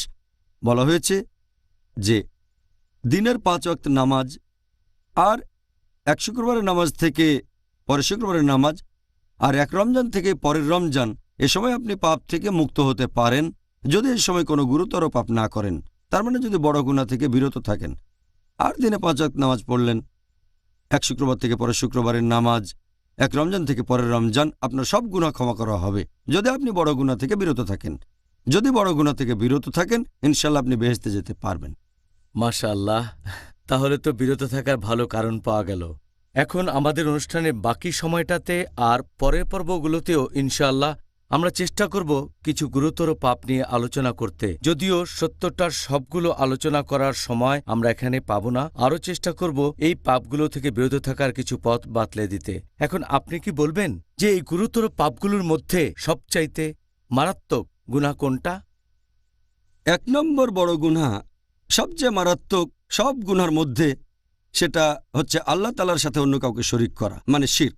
বলা হয়েছে যে দিনের ৫ ওয়াক্ত নামাজ আর এক শুক্রবারের নামাজ থেকে পরের শুক্রবারের নামাজ আর এক রমজান থেকে পরের রমজান, এ সময় আপনি পাপ থেকে মুক্ত হতে পারেন যদি এই সময় কোনো গুরুতর পাপ না করেন। তার মানে যদি বড় গুনাহ থেকে বিরত থাকেন আর দিনে ৫ ওয়াক্ত নামাজ পড়লেন, এক শুক্রবার থেকে পরের শুক্রবারের নামাজ, এক রমজান থেকে পরের রমজান, আপনার সব গুনাহ ক্ষমা করা হবে যদি আপনি বড় গুনাহ থেকে বিরত থাকেন। যদি বড় গুনাহ থেকে বিরত থাকেন, ইনশাআল্লাহ আপনি বেহেশতে যেতে পারবেন। মাশাআল্লাহ, তাহলে তো বিরত থাকার ভালো কারণ পাওয়া গেল। এখন আমাদের অনুষ্ঠানের বাকি সময়টাতে আর পরের পর্বগুলোতেও ইনশাআল্লাহ আমরা চেষ্টা করব কিছু গুরুতর পাপ নিয়ে আলোচনা করতে। যদিও ৭০টার সবগুলো আলোচনা করার সময় আমরা এখানে পাব না, আরও চেষ্টা করব এই পাপগুলো থেকে বিরত থাকার কিছু পথ বাতলে দিতে। এখন আপনি কি বলবেন যে এই গুরুতর পাপগুলোর মধ্যে সবচাইতে মারাত্মক গুনাহ কোনটা? ১ নম্বর বড় গুনাহ, সবচেয়ে মারাত্মক সব গুনার মধ্যে, সেটা হচ্ছে আল্লাহ তাআলার সাথে অন্য কাউকে শরীক করা, মানে শিরক।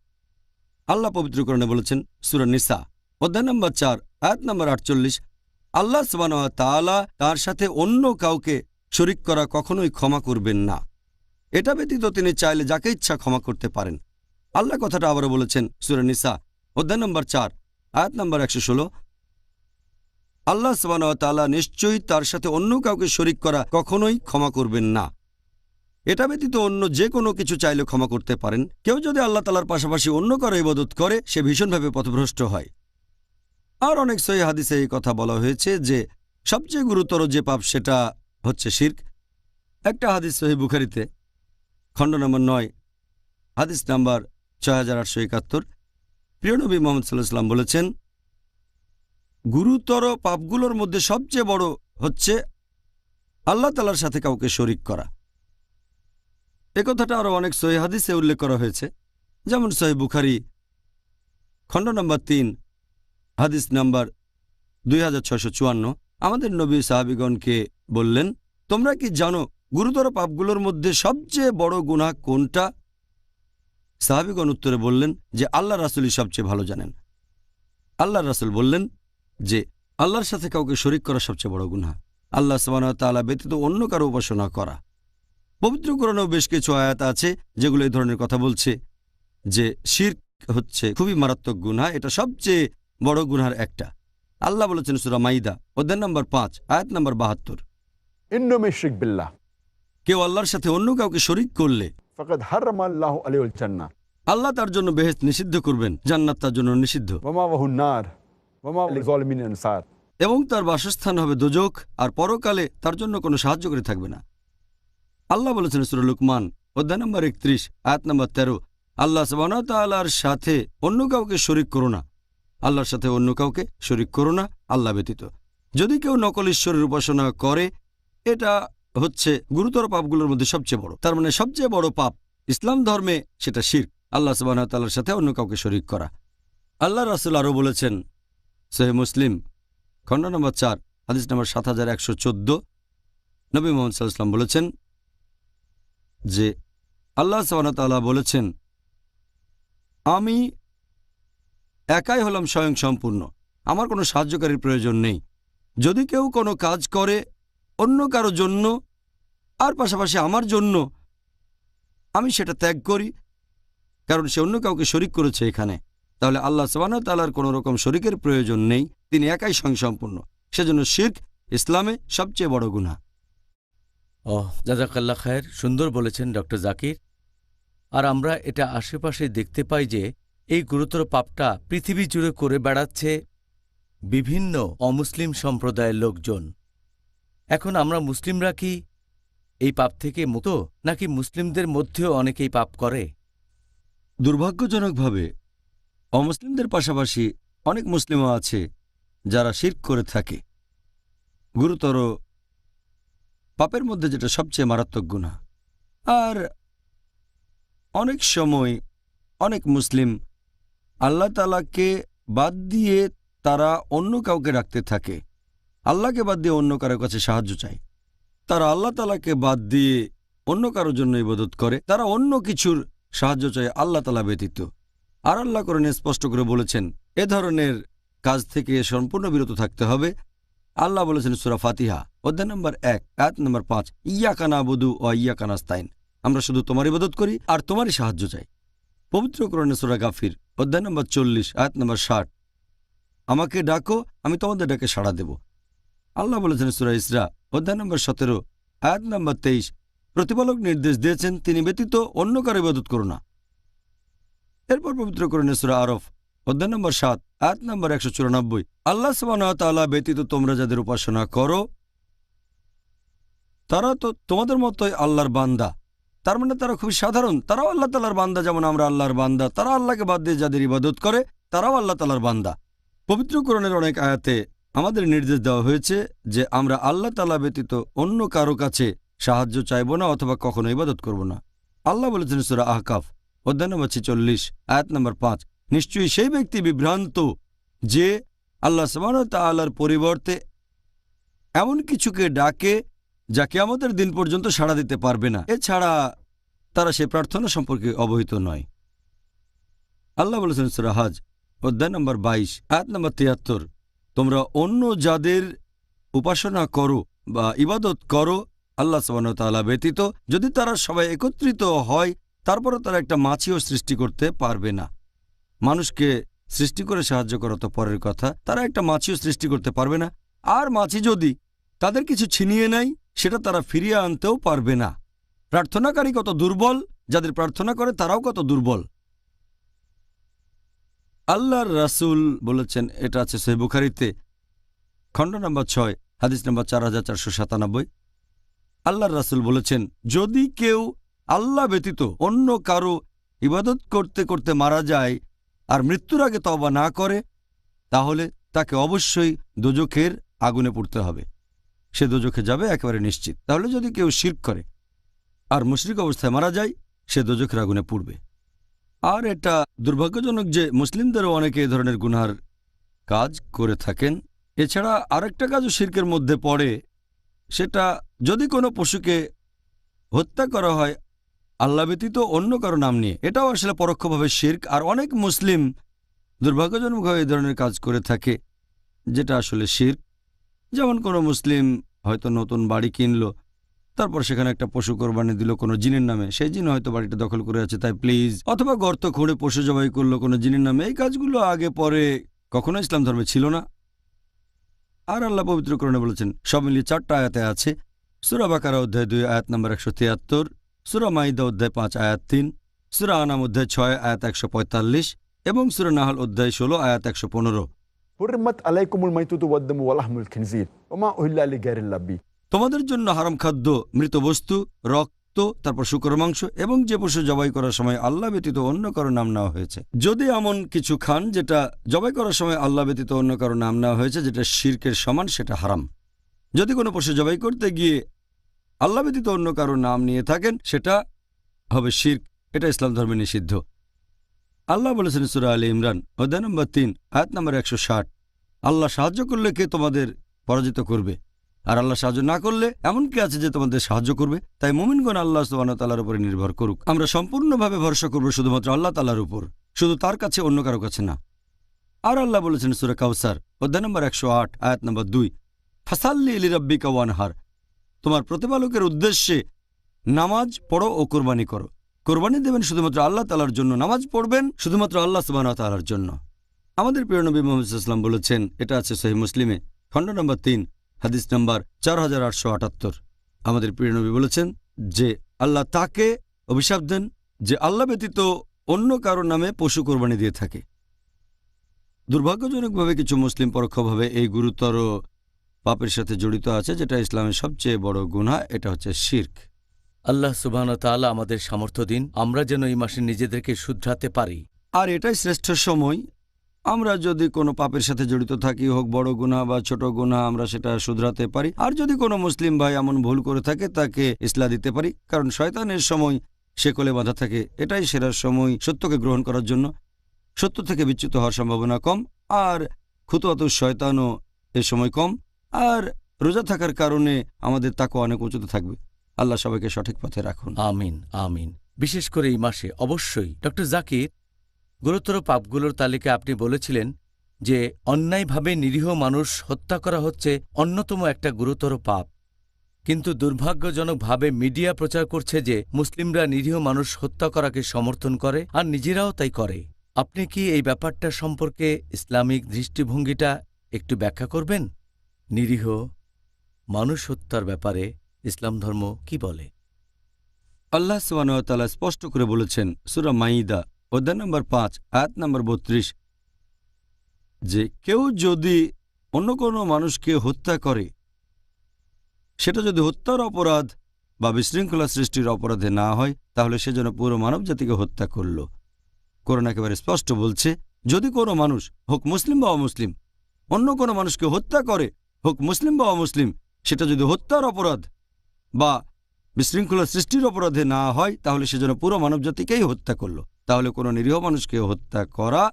আল্লাহ পবিত্র কোরআনে বলেছেন সূরা নিসা অধ্যায় নম্বর ৪ আয়াত নম্বর ৪৮, আল্লাহ সুবহানাহু ওয়া তাআলা তার সাথে অন্য কাউকে শরীক করা কখনোই ক্ষমা করবেন না। এটা ব্যতীত তিনি চাইলে যাকে ইচ্ছা ক্ষমা করতে পারেন। আল্লাহ কথাটা আবারও বলেছেন সূরা নিসা অধ্যায় নম্বর ৪ আয়াত নম্বর ১১৬, আল্লাহ সুবহানাহু ওয়া তাআলা নিশ্চয়ই তার সাথে অন্য কাউকে শরীক করা কখনোই ক্ষমা করবেন না। এটা ব্যতীত অন্য যে কোনো কিছু চাইলে ক্ষমা করতে পারেন। কেউ যদি আল্লাহ তাআলার পাশাপাশি অন্য কারো ইবাদত করে, সে ভীষণভাবে পথভ্রষ্ট হয়। আর অনেক সহিহ হাদিসে এই কথা বলা হয়েছে যে সবচেয়ে গুরুতর যে পাপ সেটা হচ্ছে শিরক। একটা হাদিস সহিহ বুখারীতে খণ্ড নম্বর ৯ হাদিস নাম্বার ৬৮৭১, প্রিয় নবী মুহাম্মদ সাল্লাল্লাহু আলাইহি ওয়াসাল্লাম বলেছেন, গুরুতর পাপগুলোর মধ্যে সবচেয়ে বড় হচ্ছে আল্লাহ তাআলার সাথে কাউকে শরীক করা। এ কথাটা আরও অনেক সহিহ হাদিসে উল্লেখ করা হয়েছে, যেমন সহিহ বুখারী খণ্ড নম্বর ৩ হাদিস নাম্বার ২৬৫৪। আমাদের নবী সাহাবীগণকে বললেন, তোমরা কি জানো গুরুতর পাপগুলোর মধ্যে সবচেয়ে বড় গুনাহ কোনটা? সাহাবীগণ উত্তরে বললেন যে আল্লাহ রাসূলই সবচেয়ে ভালো জানেন। আল্লাহ রাসূল বললেন যে আল্লাহর সাথে কাউকে শরীক করা সবচেয়ে বড় গুনাহ, আল্লাহ সুবহানাহু ওয়া তাআলা ব্যতীত অন্য কারো উপাসনা করা। পবিত্র কোরআনেও বেশ কিছু আয়াত আছে যেগুলো এই ধরনের কথা বলছে যে শিরক হচ্ছে খুবই মারাত্মক গুনাহ, এটা সবচেয়ে বড় গুনাহের একটা। আল্লাহ বলেছেন সূরা মাইদা অধ্যায় নম্বর 5 আয়াত নম্বর 72, ইন্না মা ইউশরিক বিল্লাহ কেউ আল্লাহর সাথে অন্য কাউকে শরীক করলে ফাকাদ হারামা আল্লাহু আলাইহিল জান্নাহ আল্লাহ তার জন্য বেহেশত নিষিদ্ধ করবেন, জান্নাত তার জন্য নিষিদ্ধ, ওয়া মাওয়াহুন নার ওয়া মা লিযালিমিন আনসার। এবং তার বাসস্থান হবে দোজখ, আর পরকালে তার জন্য কোনো সাহায্যকারী থাকবে না। আল্লাহ বলেছেন সূরা লুকমান অধ্যায় নম্বর 31 আয়াত নম্বর 13, আল্লাহ সুবহানাহু ওয়া তাআলার সাথে অন্য কাউকে শরীক করো না, আল্লাহর সাথে অন্য কাউকে শরীক করো না আল্লাহ ব্যতীত। যদি কেউ নকল ঈশ্বরের উপাসনা করে, এটা হচ্ছে গুরুতর পাপগুলোর মধ্যে সবচেয়ে বড়। তার মানে সবচেয়ে বড় পাপ ইসলাম ধর্মে সেটা শিরক, আল্লাহ সুবহানাহু ওয়া তাআলার সাথে অন্য কাউকে শরীক করা। আল্লাহ রাসূল আরও বলেছেন সহিহ মুসলিম খণ্ড নম্বর 4 হাদিস নম্বর 7114, নবী মুহাম্মদ সাল্লাল্লাহু আলাইহি ওয়াসাল্লাম বলেছেন যে আল্লাহ সুবহানাহু ওয়া তাআলা বলেছেন, আমি একাই হলাম স্বয়ং সম্পূর্ণ, আমার কোনো সাহায্যকারীর প্রয়োজন নেই। যদি কেউ কোনো কাজ করে অন্য কারো জন্য আর পাশাপাশি আমার জন্য, আমি সেটা ত্যাগ করি, কারণ সে অন্য কাউকে শরীক করেছে এখানে, তাহলে আল্লাহ সুবহানাহু ওয়া তাআলার কোনো রকম শরীকের প্রয়োজন নেই, তিনি একাই স্বয়ংসম্পূর্ণ। সেজন্য শিরক ইসলামে সবচেয়ে বড় গুনাহ। জাযাকাল্লাহ খায়ের, সুন্দর বলেছেন ডক্টর জাকির। আর আমরা এটা আশেপাশে দেখতে পাই যে এই গুরুতর পাপটা পৃথিবী জুড়ে করে বেড়াচ্ছে বিভিন্ন অমুসলিম সম্প্রদায়ের লোকজন। এখন আমরা মুসলিমরা কি এই পাপ থেকে মুক্ত, নাকি মুসলিমদের মধ্যেও অনেকেই পাপ করে? দুর্ভাগ্যজনকভাবে অমুসলিমদের পাশাপাশি অনেক মুসলিমও আছে যারা শিরক করে থাকে। গুরুতর পাপের মধ্যে যেটা সবচেয়ে মারাত্মক গুনাহ। আর অনেক সময় অনেক মুসলিম আল্লাহ তাআলাকে বাদ দিয়ে তারা অন্য কাউকে রাখতে থাকে, আল্লাহকে বাদ দিয়ে অন্য কারো কাছে সাহায্য চায়। তারা আল্লাহ তাআলাকে বাদ দিয়ে অন্য কারোর জন্য ইবাদত করে, তারা অন্য কিছুর সাহায্য চায় আল্লাহ তাআলা ব্যতীত। আর আল্লাহ কোরআনে স্পষ্ট করে বলেছেন এ ধরনের কাজ থেকে সম্পূর্ণ বিরত থাকতে হবে। আল্লাহ বলেছেন সূরা ফাতিহা অধ্যায় নম্বর 1 আয়াত নম্বর 5, ইয়াকা নাবুদু ওয়া ইয়াকা নাস্তাইন, আমরা শুধু তোমার ইবাদত করি আর তোমারই সাহায্য চাই। পবিত্র কোরআনে সূরা গাফির অধ্যায় নম্বর 40 আয়াত নম্বর 60, আমাকে ডাকো আমি তোমাদের ডাকে সাড়া দেব। আল্লাহ বলেছেন সূরা ইসরা অধ্যায় নম্বর 17 আয়াত নম্বর 23, প্রতিপালক নির্দেশ দিয়েছেন তিনি ব্যতীত অন্য কারো ইবাদত করো না। এরপর পবিত্র কোরআনে সূরা আরফ অধ্যায় নম্বর 7 আয়াত নম্বর 194, আল্লাহ সুবহানাহু ওয়া তাআলা ব্যতীত তোমরা যাদের উপাসনা করো তারা তো তোমাদের মতোই আল্লাহর বান্দা। তার মানে তারা খুবই সাধারণ, তারাও আল্লাহ তাআলার বান্দা, যেমন আমরা আল্লাহর বান্দা। তারা আল্লাহকে বাদ দিয়ে যাদের ইবাদত করে তারাও আল্লাহ তাআলার বান্দা। পবিত্র কোরআনের অনেক আয়াতে আমাদের নির্দেশ দেওয়া হয়েছে যে আমরা আল্লাহ তাআলা ব্যতীত অন্য কারো কাছে সাহায্য চাইব না অথবা কখনো ইবাদত করব না। আল্লাহ বলেছেন সূরা আহকাফ অধ্যায় নম্বর 46 আয়াত নম্বর 5, নিশ্চয়ই সেই ব্যক্তি বিভ্রান্ত যে আল্লাহ সুবহানাহু ওয়া তাআলার পরিবর্তে এমন কিছুকে ডাকে যা কিয়ামতের দিন পর্যন্ত সাড়া দিতে পারবে না, এছাড়া তারা সে প্রার্থনা সম্পর্কে অবহিত নয়। আল্লাহ বলেছেন সূরা হজ অধ্যায় নম্বর 22 আয়াত নম্বর 73, তোমরা অন্য যাদের উপাসনা করো বা ইবাদত করো আল্লাহ সুবহানাহু ওয়া তাআলা ব্যতীত, যদি তারা সবাই একত্রিত হয় তারপরও তারা একটা মাছিও সৃষ্টি করতে পারবে না। মানুষকে সৃষ্টি করে সাহায্য করা তো পরের কথা, তারা একটা মাছিও সৃষ্টি করতে পারবে না। আর মাছি যদি তাদের কিছু ছিনিয়ে নেয় সেটা তারা ফিরিয়ে আনতেও পারবে না। প্রার্থনাকারী কত দুর্বল, যাদের প্রার্থনা করে তারাও কত দুর্বল। আল্লাহর রাসূল বলেছেন, এটা আছে সহিহ বুখারীতে খণ্ড নম্বর 6 হাদিস নম্বর 4497, আল্লাহর রাসূল বলেছেন যদি কেউ আল্লাহ ব্যতীত অন্য কারো ইবাদত করতে করতে মারা যায় আর মৃত্যুর আগে তওবা না করে তাহলে তাকে অবশ্যই দোজখের আগুনে পুড়তে হবে, সে দোজখে যাবে একেবারে নিশ্চিত। তাহলে যদি কেউ শিরক করে আর মুশরিক অবস্থায় মারা যায় সে দোজখের আগুনে পুড়বে। আর এটা দুর্ভাগ্যজনক যে মুসলিমদেরও অনেকে এ ধরনের গুনার কাজ করে থাকেন। এছাড়া আরেকটা কাজও শিরকের মধ্যে পড়ে, সেটা যদি কোনো পশুকে হত্যা করা হয় আল্লাহ ব্যতীত অন্য কারো নাম নিয়ে, এটাও আসলে পরোক্ষভাবে শিরক। আর অনেক মুসলিম দুর্ভাগ্যজনকভাবে এই ধরনের কাজ করে থাকে, যেটা আসলে শিরক। যেমন কোনো মুসলিম হয়তো নতুন বাড়ি কিনলো, তারপর সেখানে একটা পশু কোরবানি দিল কোনো জিনের নামে, সেই জিন হয়তো বাড়িটা দখল করে আছে, তাই প্লিজ। অথবা গর্ত খুঁড়ে পশু জবাই করলো কোনো জিনের নামে। এই কাজগুলো আগে পরে কখনো ইসলাম ধর্মে ছিল না। আর আল্লাহ পবিত্র কোরআনে বলেছেন, সব মিলিয়ে 4টা আয়াতে আছে। সূরা বাকারা অধ্যায় 2 আয়াত নম্বর 173, সূরা মাইদা অধ্যায় 5 আয়াত 3, সূরা আনাম অধ্যায় 6 আয়াত 145 এবং সূরা নাহল অধ্যায় 16 আয়াত 115। হুররিমাত আলাইকুমুল মাইতুতু ওয়াদ-দামু ওয়া লাহমুল খিনজির ওয়া মা উহিল্লা লিগাইরিল্লাহ বিহি। তোমাদের জন্য হারাম খাদ্য, মৃত বস্তু, রক্ত, তারপর শূকর মাংস এবং যে পশু জবাই করার সময় আল্লাহ ব্যতীত অন্য কারো নাম নেওয়া হয়েছে। যদি এমন কিছু খান যেটা জবাই করার সময় আল্লাহ ব্যতীত অন্য কারো নাম নেওয়া হয়েছে, যেটা শিরকের সমান, সেটা হারাম। যদি কোনো পশু জবাই করতে গিয়ে আল্লাহ ব্যতীত অন্য কারো নাম নিয়ে থাকেন, সেটা হবে শিরক। এটা ইসলাম ধর্মে নিষিদ্ধ। আল্লাহ বলেছেন সূরা আলে ইমরান অধ্যায় নম্বর 3 আয়াত নম্বর 160, আল্লাহ সাহায্য করলে কে তোমাদের পরাজিত করবে, আর আল্লাহ সাহায্য না করলে এমন কি আছে যে তোমাদের সাহায্য করবে। তাই মুমিনগণ আল্লাহ সুবহানাহু ওয়া তাআলার উপরে নির্ভর করুক। আমরা সম্পূর্ণভাবে ভরসা করব শুধুমাত্র আল্লাহ তাআলার উপর, শুধু তার কাছে, অন্য কারো কাছে না। আর আল্লাহ বলেছেন সূরা কাউসার অধ্যায় নম্বর 108 আয়াত নম্বর 2, ফাসাল্লি লিরাব্বিকা ওয়ানহার, তোমার প্রতিপালকের উদ্দেশ্যে নামাজ পড়ো ও কোরবানি করো। কোরবানি দেবেন শুধুমাত্র আল্লাহ তাআলার জন্য, নামাজ পড়বেন শুধুমাত্র আল্লাহ সুবহানাহু ওয়া তাআলার জন্য। আমাদের প্রিয় নবী মুহাম্মদ সাল্লাল্লাহু আলাইহি ওয়াসাল্লাম বলেছেন, এটা আছে সহিহ মুসলিমে খণ্ড নম্বর 3 হাদিস নম্বর 4878। আমাদের প্রিয় নবী বলেছেন যে আল্লাহ তাকে অভিশাপ দেন যে আল্লাহ ব্যতীত অন্য কারো নামে পশু কোরবানি দিয়ে থাকে। দুর্ভাগ্যজনকভাবে কিছু মুসলিম পরোক্ষভাবে এই গুরুতর পাপের সাথে জড়িত আছে, যেটা ইসলামের সবচেয়ে বড় গুনাহ। এটা হচ্ছে শিরক। আল্লাহ সুবহানাহু ওয়া তাআলা আমাদের সামর্থ্য দিন, আমরা যেন এই মাসে নিজেদেরকে শুধরাতে পারি। আর এটাই শ্রেষ্ঠ সময়। আমরা যদি কোনো পাপের সাথে জড়িত থাকি, হোক বড় গুনাহ বা ছোট গুনাহ, আমরা সেটা শুধরাতে পারি। আর যদি কোনো মুসলিম ভাই এমন ভুল করে থাকে, তাকে ইসলাহ দিতে পারি, কারণ শয়তানের সময় সে কোলে বাঁধা থাকে। এটাই সেরা সময় সত্যকে গ্রহণ করার জন্য। সত্য থেকে বিচ্যুত হওয়ার সম্ভাবনা কম, আর খুতুয়াত শয়তানও এ সময় কম। আর রোজা থাকার কারণে আমাদের তাকওয়া অনেক উঁচুতে থাকবে। আল্লাহ সবাইকে সঠিক পথে রাখুন। আমিন আমিন। বিশেষ করে এই মাসে অবশ্যই। ডক্টর জাকির, গুরুতর পাপগুলোর তালিকা আপনি বলেছিলেন যে অন্যায়ভাবে নিরীহ মানুষ হত্যা করা হচ্ছে অন্যতম একটা গুরুতর পাপ, কিন্তু দুর্ভাগ্যজনকভাবে মিডিয়া প্রচার করছে যে মুসলিমরা নিরীহ মানুষ হত্যা করাকে সমর্থন করে আর নিজেরাও তাই করে। আপনি কি এই ব্যাপারটা সম্পর্কে ইসলামিক দৃষ্টিভঙ্গিটা একটু ব্যাখ্যা করবেন? নিরীহ মানুষ হত্যার ব্যাপারে ইসলাম ধর্ম কি বলে? আল্লাহ সুবহানাহু ওয়া তাআলা স্পষ্ট করে বলেছেন সূরা মাইদা অধ্যায় নম্বর 5 আয়াত নম্বর 32 যে কেউ যদি অন্য কোনো মানুষকে হত্যা করে, সেটা যদি হত্যার অপরাধ বা বিশৃঙ্খলা সৃষ্টির অপরাধে না হয়, তাহলে সে যেন পুরো মানবজাতিকে হত্যা করল। কোরআন একেবারে স্পষ্ট বলছে, যদি কোনো মানুষ, হোক মুসলিম বা অমুসলিম, অন্য কোনো মানুষকে হত্যা করে, হোক মুসলিম বা অমুসলিম, সেটা যদি হত্যার অপরাধ বা বিশৃঙ্খলা সৃষ্টির অপরাধে না হয়, তাহলে সে যেন পুরো মানবজাতিকেই হত্যা করল। তাহলে কোনো নিরীহ মানুষকে হত্যা করা,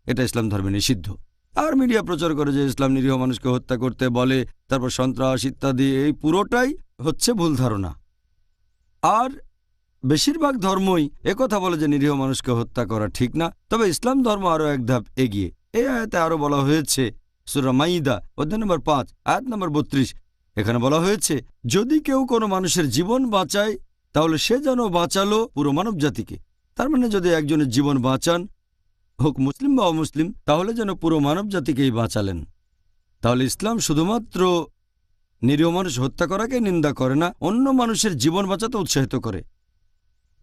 এটা ইসলাম ধর্মে নিষিদ্ধ। আর মিডিয়া প্রচার করে যে ইসলাম নিরীহ মানুষকে হত্যা করতে বলে, তারপর সন্ত্রাস ইত্যাদি, এই পুরোটাই হচ্ছে ভুল ধারণা। আর বেশিরভাগ ধর্মই একথা বলে যে নিরীহ মানুষকে হত্যা করা ঠিক না। তবে ইসলাম ধর্ম আরও এক ধাপ এগিয়ে। এই আয়াতে আরও বলা হয়েছে সূরা মাইদা অধ্যায় নম্বর 5 আয়াত নম্বর 32, এখানে বলা হয়েছে যদি কেউ কোনো মানুষের জীবন বাঁচায়, তাহলে সে যেন বাঁচালো পুরো মানব জাতিকে। তার মানে যদি একজনের জীবন বাঁচান, হোক মুসলিম বা অমুসলিম, তাহলে যেন পুরো মানব জাতিকেই বাঁচালেন। তাহলে ইসলাম শুধুমাত্র নিরীহ মানুষ হত্যা করাকে নিন্দা করে না, অন্য মানুষের জীবন বাঁচাতে উৎসাহিত করে।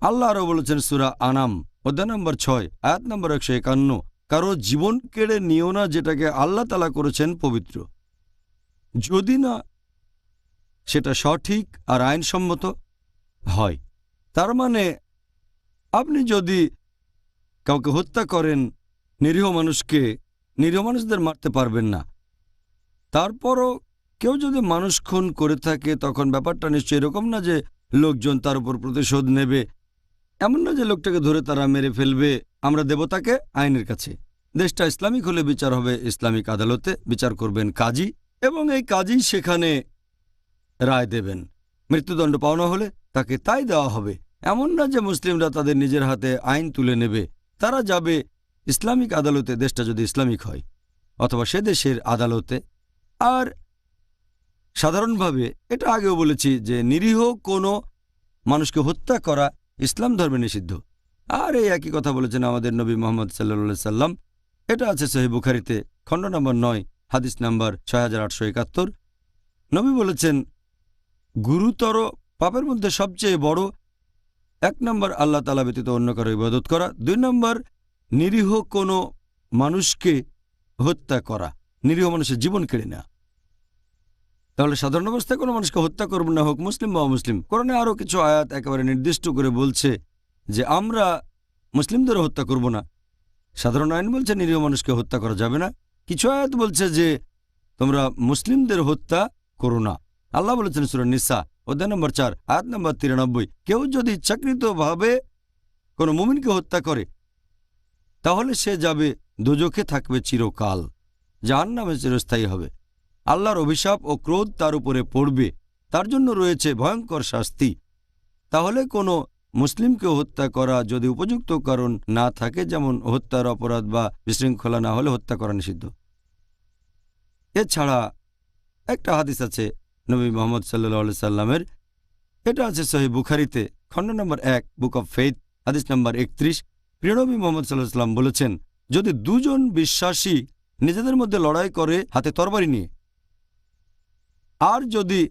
আল্লাহ আরও বলেছেন সূরা আনাম অধ্যায় নম্বর 6 আয়াত নম্বর 151, কারো জীবন কেড়ে নিও না যেটাকে আল্লাহ তাআলা করেছেন পবিত্র, যদি না সেটা সঠিক আর আইনসম্মত হয়। তার মানে আপনি যদি কাউকে হত্যা করেন, নিরীহ মানুষকে, নিরীহ মানুষদের মারতে পারবেন না। তারপরও কেউ যদি মানুষ খুন করে থাকে, তখন ব্যাপারটা নিশ্চয়ই এরকম না যে লোকজন তার উপর প্রতিশোধ নেবে। এমন না যে লোকটাকে ধরে তারা মেরে ফেলবে, আমরা দেব তাকে আইনের কাছে। দেশটা ইসলামিক হলে বিচার হবে ইসলামিক আদালতে, বিচার করবেন কাজী, এবং এই কাজী সেখানে রায় দেবেন। মৃত্যুদণ্ড পাওনা হলে তাকে তাই দেওয়া হবে। এমন না যে মুসলিমরা তাদের নিজের হাতে আইন তুলে নেবে। তারা যাবে ইসলামিক আদালতে, দেশটা যদি ইসলামিক হয়, অথবা সে দেশের আদালতে। আর সাধারণভাবে এটা আগেও বলেছি যে নিরীহ কোনো মানুষকে হত্যা করা ইসলাম ধর্মে নিষিদ্ধ। আর এই একই কথা বলেছেন আমাদের নবী মোহাম্মদ সাল্লাল্লাহু সাল্লাম। এটা আছে সহিহ বুখারীতে, খণ্ড নম্বর 9, হাদিস নম্বর 6871। নবী বলেছেন, গুরুতর পাপের মধ্যে সবচেয়ে বড় 1 নম্বর আল্লাহ তাআলা ব্যতীত অন্য কারো ইবাদত করা, 2 নম্বর নিরীহ কোনো মানুষকে হত্যা করা, নিরীহ মানুষের জীবন কেড়ে নেওয়া। তাহলে সাধারণ অবস্থায় কোনো মানুষকে হত্যা করব না, হোক মুসলিম বা অমুসলিম। কোরআনে আরও কিছু আয়াত একেবারে নির্দিষ্ট করে বলছে যে আমরা মুসলিমদেরও হত্যা করব না। সাধারণ আইন বলছে নিরীহ মানুষকে হত্যা করা যাবে না। কিছু আয়াত বলছে যে তোমরা মুসলিমদের হত্যা করো না। আল্লাহ বলেছেন সূরা নিসা অধ্যায় নম্বর 4 আয়াত নম্বর 93, কেউ যদি ইচ্ছাকৃতভাবে কোনো মুমিনকে হত্যা করে তাহলে সে যাবে দোজখে, থাকবে চিরকাল, জাহান্নামে চিরস্থায়ী হবে। আল্লাহর অভিশাপ ও ক্রোধ তার উপরে পড়বে, তার জন্য রয়েছে ভয়ঙ্কর শাস্তি। তাহলে কোনো মুসলিমকে হত্যা করা যদি উপযুক্ত কারণ না থাকে, যেমন হত্যার অপরাধ বা বিশৃঙ্খলা না হলে হত্যা করা নিষিদ্ধ। এছাড়া একটা হাদিস আছে নবী মুহাম্মদ সাল্লাল্লাহু আলাইহি সাল্লামের, এটা আছে সহিহ বুখারীতে, খণ্ড নম্বর 1, বুক অব ফেইথ, হাদিস নম্বর 31। প্রিয় নবী মুহাম্মদ সাল্লাল্লাহু আলাইহি সাল্লাম বলেছেন, যদি দুজন বিশ্বাসী নিজেদের মধ্যে লড়াই করে হাতে তরবারি নিয়ে, আর যদি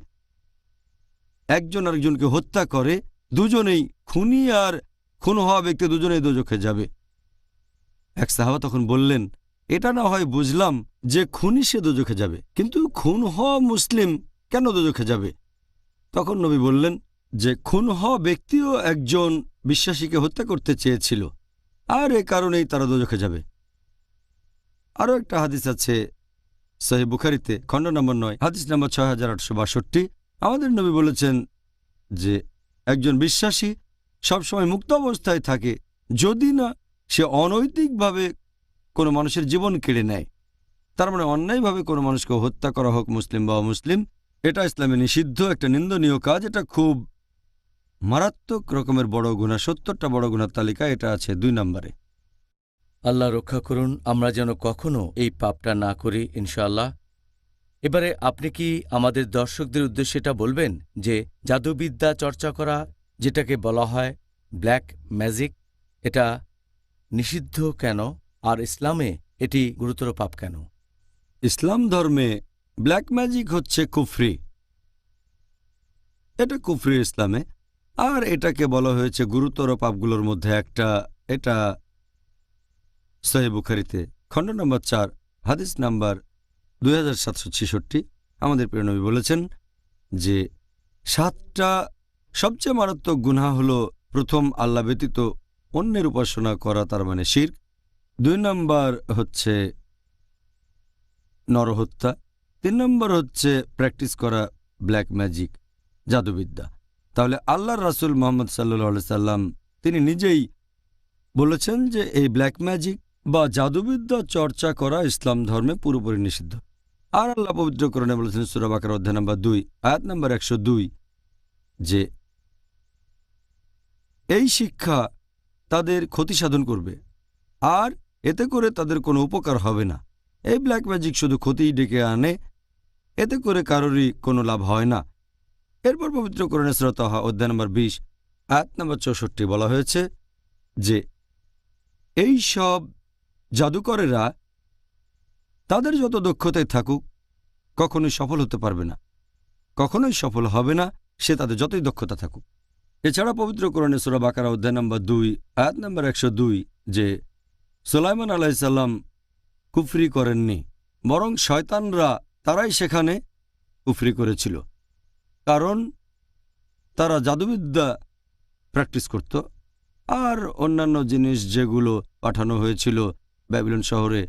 একজন আরেকজনকে হত্যা করে, দুজনেই খুনি আর খুন হওয়া ব্যক্তি দুজনেই দোজখে যাবে। এক সাহাবা তখন বললেন, এটা না হয় বুঝলাম যে খুনি সে দোজখে যাবে, কিন্তু খুন হওয়া মুসলিম কেন দোজখে যাবে? তখন নবী বললেন যে খুন হওয়া ব্যক্তিও একজন বিশ্বাসীকে হত্যা করতে চেয়েছিল, আর এ কারণেই তারা দোজখে যাবে। আরও একটা হাদিস আছে সহিহ বুখারীতে, খণ্ড নম্বর 9, হাদিস নম্বর 6862। আমাদের নবী বলেছেন যে একজন বিশ্বাসী সবসময় মুক্ত অবস্থায় থাকে যদি না সে অনৈতিকভাবে কোনো মানুষের জীবন কেড়ে নেয়। তার মানে অন্যায়ভাবে কোনো মানুষকে হত্যা করা, হোক মুসলিম বা অমুসলিম, এটা ইসলামে নিষিদ্ধ, একটা নিন্দনীয় কাজ। এটা খুব মারাত্মক রকমের বড় গুনাহ, 70টা বড় গুনার তালিকা এটা আছে 2 নম্বরে। আল্লাহ রক্ষা করুন আমরা যেন কখনো এই পাপটা না করি, ইনশাআল্লাহ। এবারে আপনি কি আমাদের দর্শকদের উদ্দেশ্যে এটা বলবেন যে জাদুবিদ্যা চর্চা করা, যেটাকে বলা হয় ব্ল্যাক ম্যাজিক, এটা নিষিদ্ধ কেন, আর ইসলামে এটি গুরুতর পাপ কেন? ইসলাম ধর্মে ব্ল্যাক ম্যাজিক হচ্ছে কুফরি, এটা কুফরি ইসলামে, আর এটাকে বলা হয়েছে গুরুতর পাপগুলোর মধ্যে একটা। এটা সহিহ বুখারীতে, খণ্ড নম্বর 4, হাদিস নাম্বার 2766। আমাদের প্রিয় নবী বলেছেন যে 7টা সবচেয়ে মারাত্মক গুনাহ হলো, প্রথম আল্লাহ ব্যতীত অন্যের উপাসনা করা, তার মানে শিরক। 2 নম্বর হচ্ছে নরহত্যা। 3 নম্বর হচ্ছে প্র্যাকটিস করা ব্ল্যাক ম্যাজিক, জাদুবিদ্যা। তাহলে আল্লাহর রাসূল মুহাম্মদ সাল্লাল্লাহু আলাইহি সাল্লাম তিনি নিজেই বলেছেন যে এই ব্ল্যাক ম্যাজিক বা জাদুবিদ্যা চর্চা করা ইসলাম ধর্মে পুরোপুরি নিষিদ্ধ। আর আল্লাহ পবিত্র কোরআনে বলেছেন সূরা বাকারা অধ্যায় নম্বর 2 আয়াত নম্বর 102 যে এই শিক্ষা তাদের ক্ষতি সাধন করবে, আর এতে করে তাদের কোনো উপকার হবে না। এই ব্ল্যাক ম্যাজিক শুধু ক্ষতিই ডেকে আনে, এতে করে কারোরই কোনো লাভ হয় না। এরপর পবিত্র কোরআনে সূরা তাহা অধ্যায় নম্বর 20 আয়াত নম্বর 64 বলা হয়েছে যে এই সব জাদুকরেরা তাদের যত দক্ষতায় থাকুক কখনোই সফল হতে পারবে না, কখনোই সফল হবে না, সে তাদের যতই দক্ষতা থাকুক। এছাড়া পবিত্র কোরআনে সূরা বাকারা অধ্যায় নম্বর 2 আয়াত নম্বর 102 যে সুলাইমান আলাইহিস সালাম কুফরি করেননি, বরং শয়তানরা তারাই সেখানে কুফরি করেছিল, কারণ তারা জাদুবিদ্যা প্র্যাকটিস করত। আর অন্যান্য জিনিস যেগুলো পাঠানো হয়েছিল ব্যাবিলন শহরে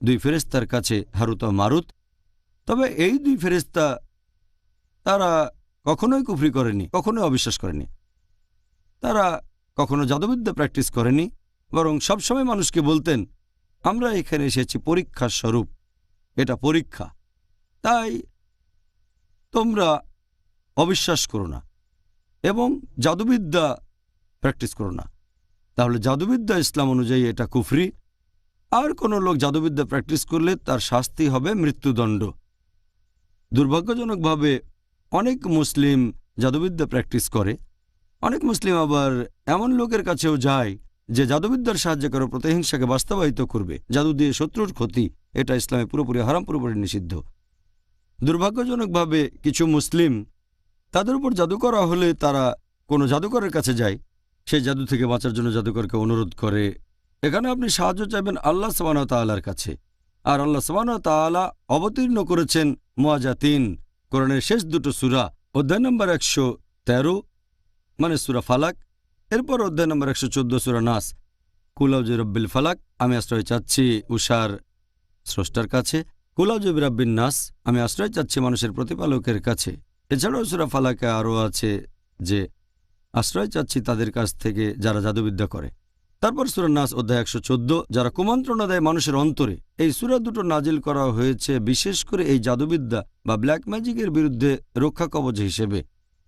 2 ফেরেশতার কাছে, হারুত ও মারুত, তবে এই 2 ফেরেশতা তারা কখনোই কুফরি করেনি, কখনোই অবিশ্বাস করেনি, তারা কখনো জাদুবিদ্যা প্র্যাকটিস করেনি, বরং সবসময় মানুষকে বলতেন আমরা এখানে এসেছি পরীক্ষার স্বরূপ, এটা পরীক্ষা, তাই তোমরা অবিশ্বাস করো না। এবং জাদুবিদ্যা প্র্যাকটিস করো না। তাহলে জাদুবিদ্যা ইসলাম অনুযায়ী এটা কুফরি। আর কোনো লোক জাদুবিদ্যা প্র্যাকটিস করলে তার শাস্তি হবে মৃত্যুদণ্ড। দুর্ভাগ্যজনকভাবে অনেক মুসলিম জাদুবিদ্যা প্র্যাকটিস করে। অনেক মুসলিম আবার এমন লোকের কাছেও যায় যে জাদুবিদ্যার সাহায্য করে প্রতিহিংসাকে বাস্তবায়িত করবে, জাদু দিয়ে শত্রুর ক্ষতি। এটা ইসলামে পুরোপুরি হারাম, পুরোপুরি নিষিদ্ধ। দুর্ভাগ্যজনকভাবে কিছু মুসলিম তাদের উপর জাদু করা হলে তারা কোনো জাদুকরের কাছে যায়, সেই জাদু থেকে বাঁচার জন্য জাদুকরকে অনুরোধ করে। এখানে আপনি সাহায্য চাইবেন আল্লাহ সুবহানাহু ওয়া তাআলার কাছে। আর আল্লাহ সুবহানাহু ওয়া তাআলা অবতীর্ণ করেছেন মুআজ্জাতিন, কোরআনের শেষ দুটো সূরা, অধ্যায় নম্বর 113 মানে সূরা ফালাক, এরপর অধ্যায় নম্বর 114 সূরা নাস। কুল আউযু বিরাব্বিল ফালাক, আমি আশ্রয় চাচ্ছি উষার স্রষ্টার কাছে। কুল আউযু বিরাব্বিন নাস, আমি আশ্রয় চাচ্ছি মানুষের প্রতিপালকের কাছে। এছাড়াও সূরা ফালাকে আরও আছে যে আশ্রয় চাচ্ছি তাদের কাছ থেকে যারা জাদুবিদ্যা করে। তারপর সূরা নাস অধ্যায় 114, যারা কুমন্ত্রণা দেয় মানুষের অন্তরে। এই সূরা দুটো নাজিল করা হয়েছে বিশেষ করে এই জাদুবিদ্যা বা ব্ল্যাক ম্যাজিকের বিরুদ্ধে রক্ষা কবচ হিসেবে।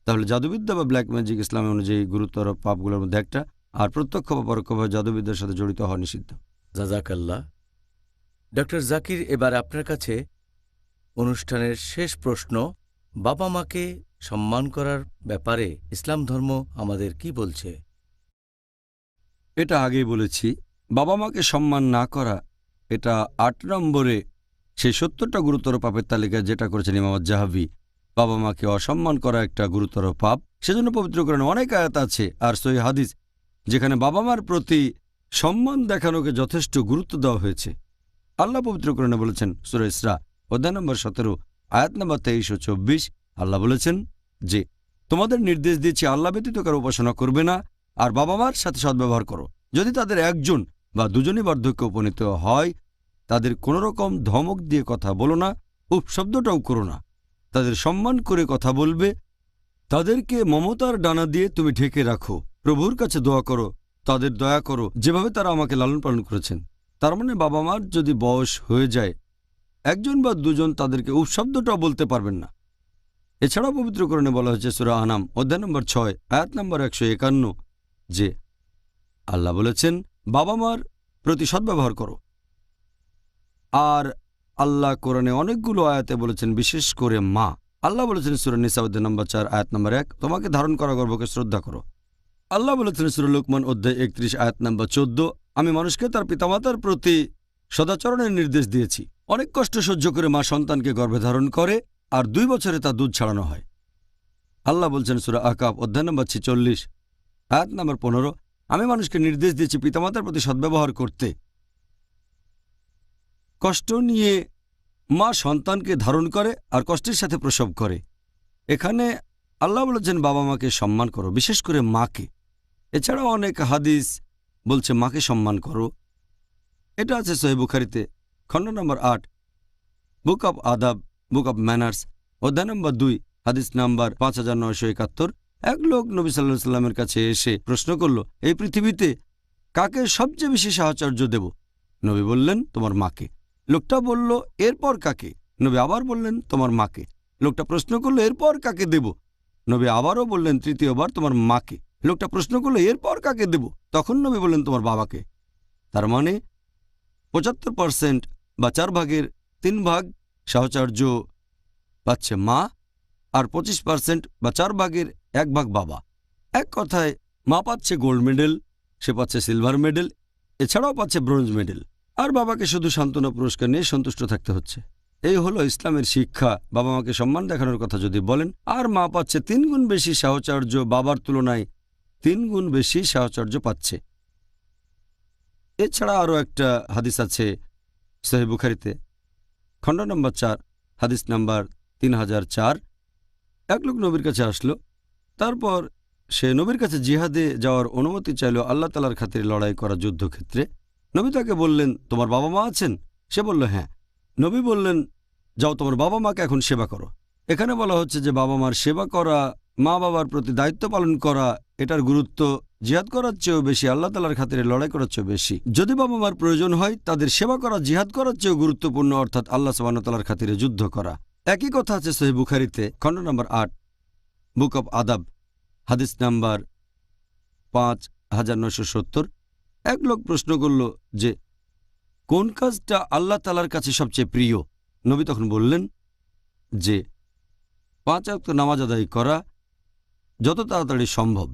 তাহলে জাদুবিদ্যা বা ব্ল্যাক ম্যাজিক ইসলাম অনুযায়ী গুরুতর পাপগুলোর মধ্যে একটা, আর প্রত্যক্ষ বা পরোক্ষভাবে জাদুবিদ্যার সাথে জড়িত হওয়া নিষিদ্ধ। জাযাকাল্লাহ। ডক্টর জাকির, এবার আপনার কাছে অনুষ্ঠানের শেষ প্রশ্ন। বাবা মাকে সম্মান করার ব্যাপারে ইসলাম ধর্ম আমাদের কি বলছে? এটা আগেই বলেছি, বাবা মাকে সম্মান না করা এটা 8 নম্বরে সেই 70টা গুরুতর পাপের তালিকায় যেটা করেছেন ইমাম আয-যাহাবী। বাবা মাকে অসম্মান করা একটা গুরুতর পাপ। সেজন্য পবিত্র কোরআনে অনেক আয়াত আছে আর সহিহ হাদিস যেখানে বাবা মার প্রতি সম্মান দেখানোকে যথেষ্ট গুরুত্ব দেওয়া হয়েছে। আল্লাহ পবিত্র কোরআনে বলেছেন সূরা ইসরা অধ্যায় নম্বর 17 আয়াত নম্বর 23 ও 24, আল্লাহ বলেছেন যে তোমাদের নির্দেশ দিচ্ছি আল্লাহ ব্যতীত কারো উপাসনা করবে না, আর বাবা মার সাথে সদ্ব্যবহার করো। যদি তাদের একজন বা দুজনই বার্ধক্যে উপনীত হয়, তাদের কোনো রকম ধমক দিয়ে কথা বলো না, উপশব্দটাও করো না। তাদের সম্মান করে কথা বলবে। তাদেরকে মমতার ডানা দিয়ে তুমি ঢেকে রাখো। প্রভুর কাছে দোয়া করো, তাদের দয়া করো যেভাবে তারা আমাকে লালন পালন করেছেন। তার মানে বাবা মার যদি বয়স হয়ে যায়, একজন বা দুজন তাদেরকে উপশব্দটাও বলতে পারবেন না। এছাড়াও পবিত্র কোরআনে বলা হয়েছে সূরা আনাম অধ্যায় নম্বর 6 আয়াত নম্বর 151 যে আল্লাহ বলেছেন বাবা মার প্রতি সদ্ব্যবহার করো। আর আল্লাহ কোরআনে অনেকগুলো আয়াতে বলেছেন বিশেষ করে মা। আল্লাহ বলেছেন সূরা নিসা অধ্যায় নম্বর 4 আয়াত নম্বর 1 তোমাকে ধারণ করা গর্ভকে শ্রদ্ধা করো। আল্লাহ বলেছেন সূরা লুকমান অধ্যায় 31 আয়াত নম্বর 14 আমি মানুষকে তার পিতামাতার প্রতি সদাচরণের নির্দেশ দিয়েছি। অনেক কষ্ট সহ্য করে মা সন্তানকে গর্ভে ধারণ করে আর 2 বছরে তা দুধ ছাড়ানো হয়। আল্লাহ বলছেন সূরা আকাব অধ্যায় নম্বর 46 আয়াত নম্বর 15 আমি মানুষকে নির্দেশ দিয়েছি পিতামাতার প্রতি সদ্ব্যবহার করতে। কষ্ট নিয়ে মা সন্তানকে ধারণ করে আর কষ্টের সাথে প্রসব করে। এখানে আল্লাহ বলেছেন বাবা মাকে সম্মান করো, বিশেষ করে মাকে। এছাড়াও অনেক হাদিস বলছে মাকে সম্মান করো। এটা আছে সহিহ বুখারীতে খণ্ড নম্বর 8 বুক অব আদাব, বুক অব ম্যানার্স অধ্যায় নম্বর 2 হাদিস নাম্বার 5971। এক লোক নবী সাল্লাল্লাহু আলাইহি সাল্লামের কাছে এসে প্রশ্ন করল, এই পৃথিবীতে কাকে সবচেয়ে বেশি সাহচর্য দেব? নবী বললেন তোমার মাকে। লোকটা বলল এরপর কাকে? নবী আবার বললেন তোমার মাকে। লোকটা প্রশ্ন করল এরপর কাকে দেব? নবী আবারও বললেন তৃতীয়বার তোমার মাকে। লোকটা প্রশ্ন করল এরপর কাকে দেব? তখন নবী বললেন তোমার বাবাকে। তার মানে 75% বা 4 ভাগের 3 ভাগ সাহচর্য পাচ্ছে মা, আর 25% বা 4 ভাগের 1 ভাগ বাবা। এক কথায় মা পাচ্ছে গোল্ড মেডেল, সে পাচ্ছে সিলভার মেডেল, এছাড়াও পাচ্ছে ব্রোঞ্জ মেডেল। আর বাবাকে শুধু সান্ত্বনা পুরস্কার নিয়ে সন্তুষ্ট থাকতে হচ্ছে। এই হলো ইসলামের শিক্ষা। বাবা মাকে সম্মান দেখানোর কথা যদি বলেন, আর মা পাচ্ছে 3 গুণ বেশি সাহচর্য, বাবার তুলনায় 3 গুণ বেশি সাহচর্য পাচ্ছে। এছাড়া আরও একটা হাদিস আছে সহিহ বুখারীতে খণ্ড নম্বর 4 হাদিস নাম্বার 3004। এক লোক নবীর কাছে আসলো, তারপর সে নবীর কাছে জিহাদে যাওয়ার অনুমতি চাইল আল্লাহ তাআলার খাতিরে লড়াই করা যুদ্ধক্ষেত্রে। নবী তাকে বললেন তোমার বাবা মা আছেন? সে বলল হ্যাঁ। নবী বললেন যাও তোমার বাবা মাকে এখন সেবা করো। এখানে বলা হচ্ছে যে বাবা মার সেবা করা, মা বাবার প্রতি দায়িত্ব পালন করা, এটার গুরুত্ব জিহাদ করার চেয়েও বেশি, আল্লাহ তাআলার খাতিরে লড়াই করার চেয়েও বেশি। যদি বাবা মার প্রয়োজন হয় তাদের সেবা করা জিহাদ করার চেয়েও গুরুত্বপূর্ণ, অর্থাৎ আল্লাহ সুবহানাহু ওয়া তাআলার খাতিরে যুদ্ধ করা। একই কথা আছে সহিহ বুখারীতে খণ্ড নম্বর 8 বুক অব আদাব হাদিস নাম্বার 5970। এক লোক প্রশ্ন করল যে কোন কাজটা আল্লাহ তাআলার কাছে সবচেয়ে প্রিয়। নবী তখন বললেন যে 5 ওয়াক্ত নামাজ আদায় করা যত তাড়াতাড়ি সম্ভব।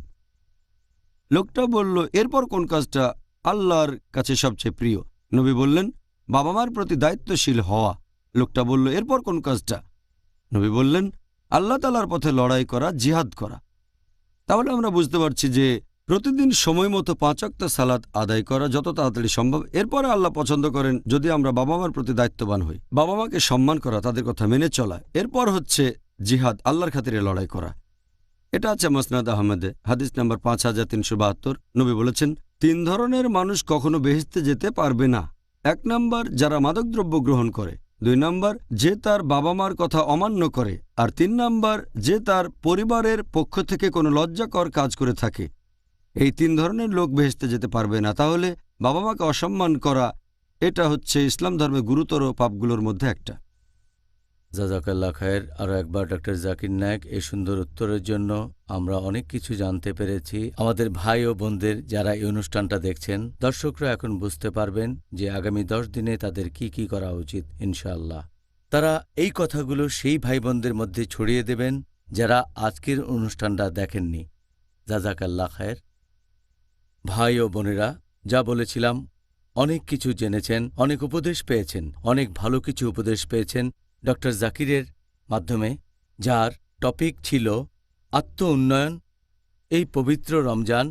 লোকটা বলল, এরপর কোন কাজটা আল্লাহর কাছে সবচেয়ে প্রিয়? নবী বললেন, বাবা মার প্রতি দায়িত্বশীল হওয়া। লোকটা বলল, এরপর কোন কাজটা? নবী বললেন, আল্লাহ তাআলার পথে লড়াই করা, জিহাদ করা। তাহলে আমরা বুঝতে পারছি যে প্রতিদিন সময় মতো 5 ওয়াক্ত সালাত আদায় করা যত তাড়াতাড়ি সম্ভব। এরপরে আল্লাহ পছন্দ করেন যদি আমরা বাবা মার প্রতি দায়িত্ববান হই, বাবা মাকে সম্মান করা, তাদের কথা মেনে চলা। এরপর হচ্ছে জিহাদ, আল্লাহর খাতিরে লড়াই করা। এটা আছে মুসনাদ আহমেদে, হাদিস নাম্বার 5372। নবী বলেছেন, 3 ধরনের মানুষ কখনো বেহেশতে যেতে পারবে না। 1 নাম্বার, যারা মাদকদ্রব্য গ্রহণ করে। 2 নাম্বার, যে তার বাবা মার কথা অমান্য করে। আর 3 নাম্বার, যে তার পরিবারের পক্ষ থেকে কোনো লজ্জাকর কাজ করে থাকে। এই 3 ধরনের লোক বেহেশতে যেতে পারবে না। তাহলে বাবা মাকে অসম্মান করা, এটা হচ্ছে ইসলাম ধর্মে গুরুতর পাপগুলোর মধ্যে একটা। জাজাকাল্লাহ খায়ের। আরও একবার ডক্টর জাকির নায়েক এই সুন্দর উত্তরের জন্য আমরা অনেক কিছু জানতে পেরেছি। আমাদের ভাই ও বোনদের যারা এই অনুষ্ঠানটা দেখছেন, দর্শকরা এখন বুঝতে পারবেন যে আগামী 10 দিনে তাদের কি কি করা উচিত। ইনশাআল্লাহ তারা এই কথাগুলো সেই ভাই বোনদের মধ্যে ছড়িয়ে দেবেন যারা আজকের অনুষ্ঠানটা দেখেননি। জাজাকাল্লাহ খায়ের। ভাই ও বোনেরা, যা বলেছিলাম, অনেক কিছু জেনেছেন, অনেক উপদেশ পেয়েছেন, অনেক ভালো কিছু উপদেশ পেয়েছেন ডক্টর জাকিরের মাধ্যমে, যার টপিক ছিল আত্ম উন্নয়ন এই পবিত্র রমজান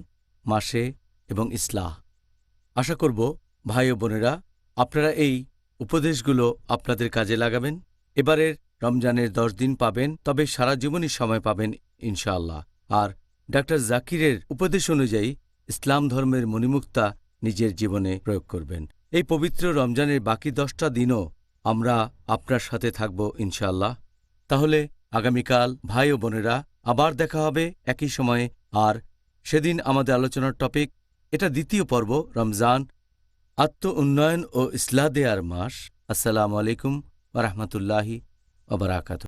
মাসে এবং ইসলাহ। আশা করব ভাই ও বোনেরা আপনারা এই উপদেশগুলো আপনাদের কাজে লাগাবেন। এবারের রমজানের 10 দিন পাবেন, তবে সারা জীবনই সময় পাবেন ইনশাআল্লাহ। আর ডক্টর জাকিরের উপদেশ অনুযায়ী ইসলাম ধর্মের মণিমুক্তা নিজের জীবনে প্রয়োগ করবেন। এই পবিত্র রমজানের বাকি 10টা দিনও আমরা আপনার সাথে থাকব ইনশাআল্লাহ। তাহলে আগামীকাল ভাই ও বোনেরা আবার দেখা হবে একই সময়ে। আর সেদিন আমাদের আলোচনার টপিক, এটা দ্বিতীয় পর্ব, রমজান, আত্ম উন্নয়ন ও ইসলাহ দেয়ার মাস। আসসালামু আলাইকুম ওয়া রাহমাতুল্লাহি ওয়া বারাকাতুহু।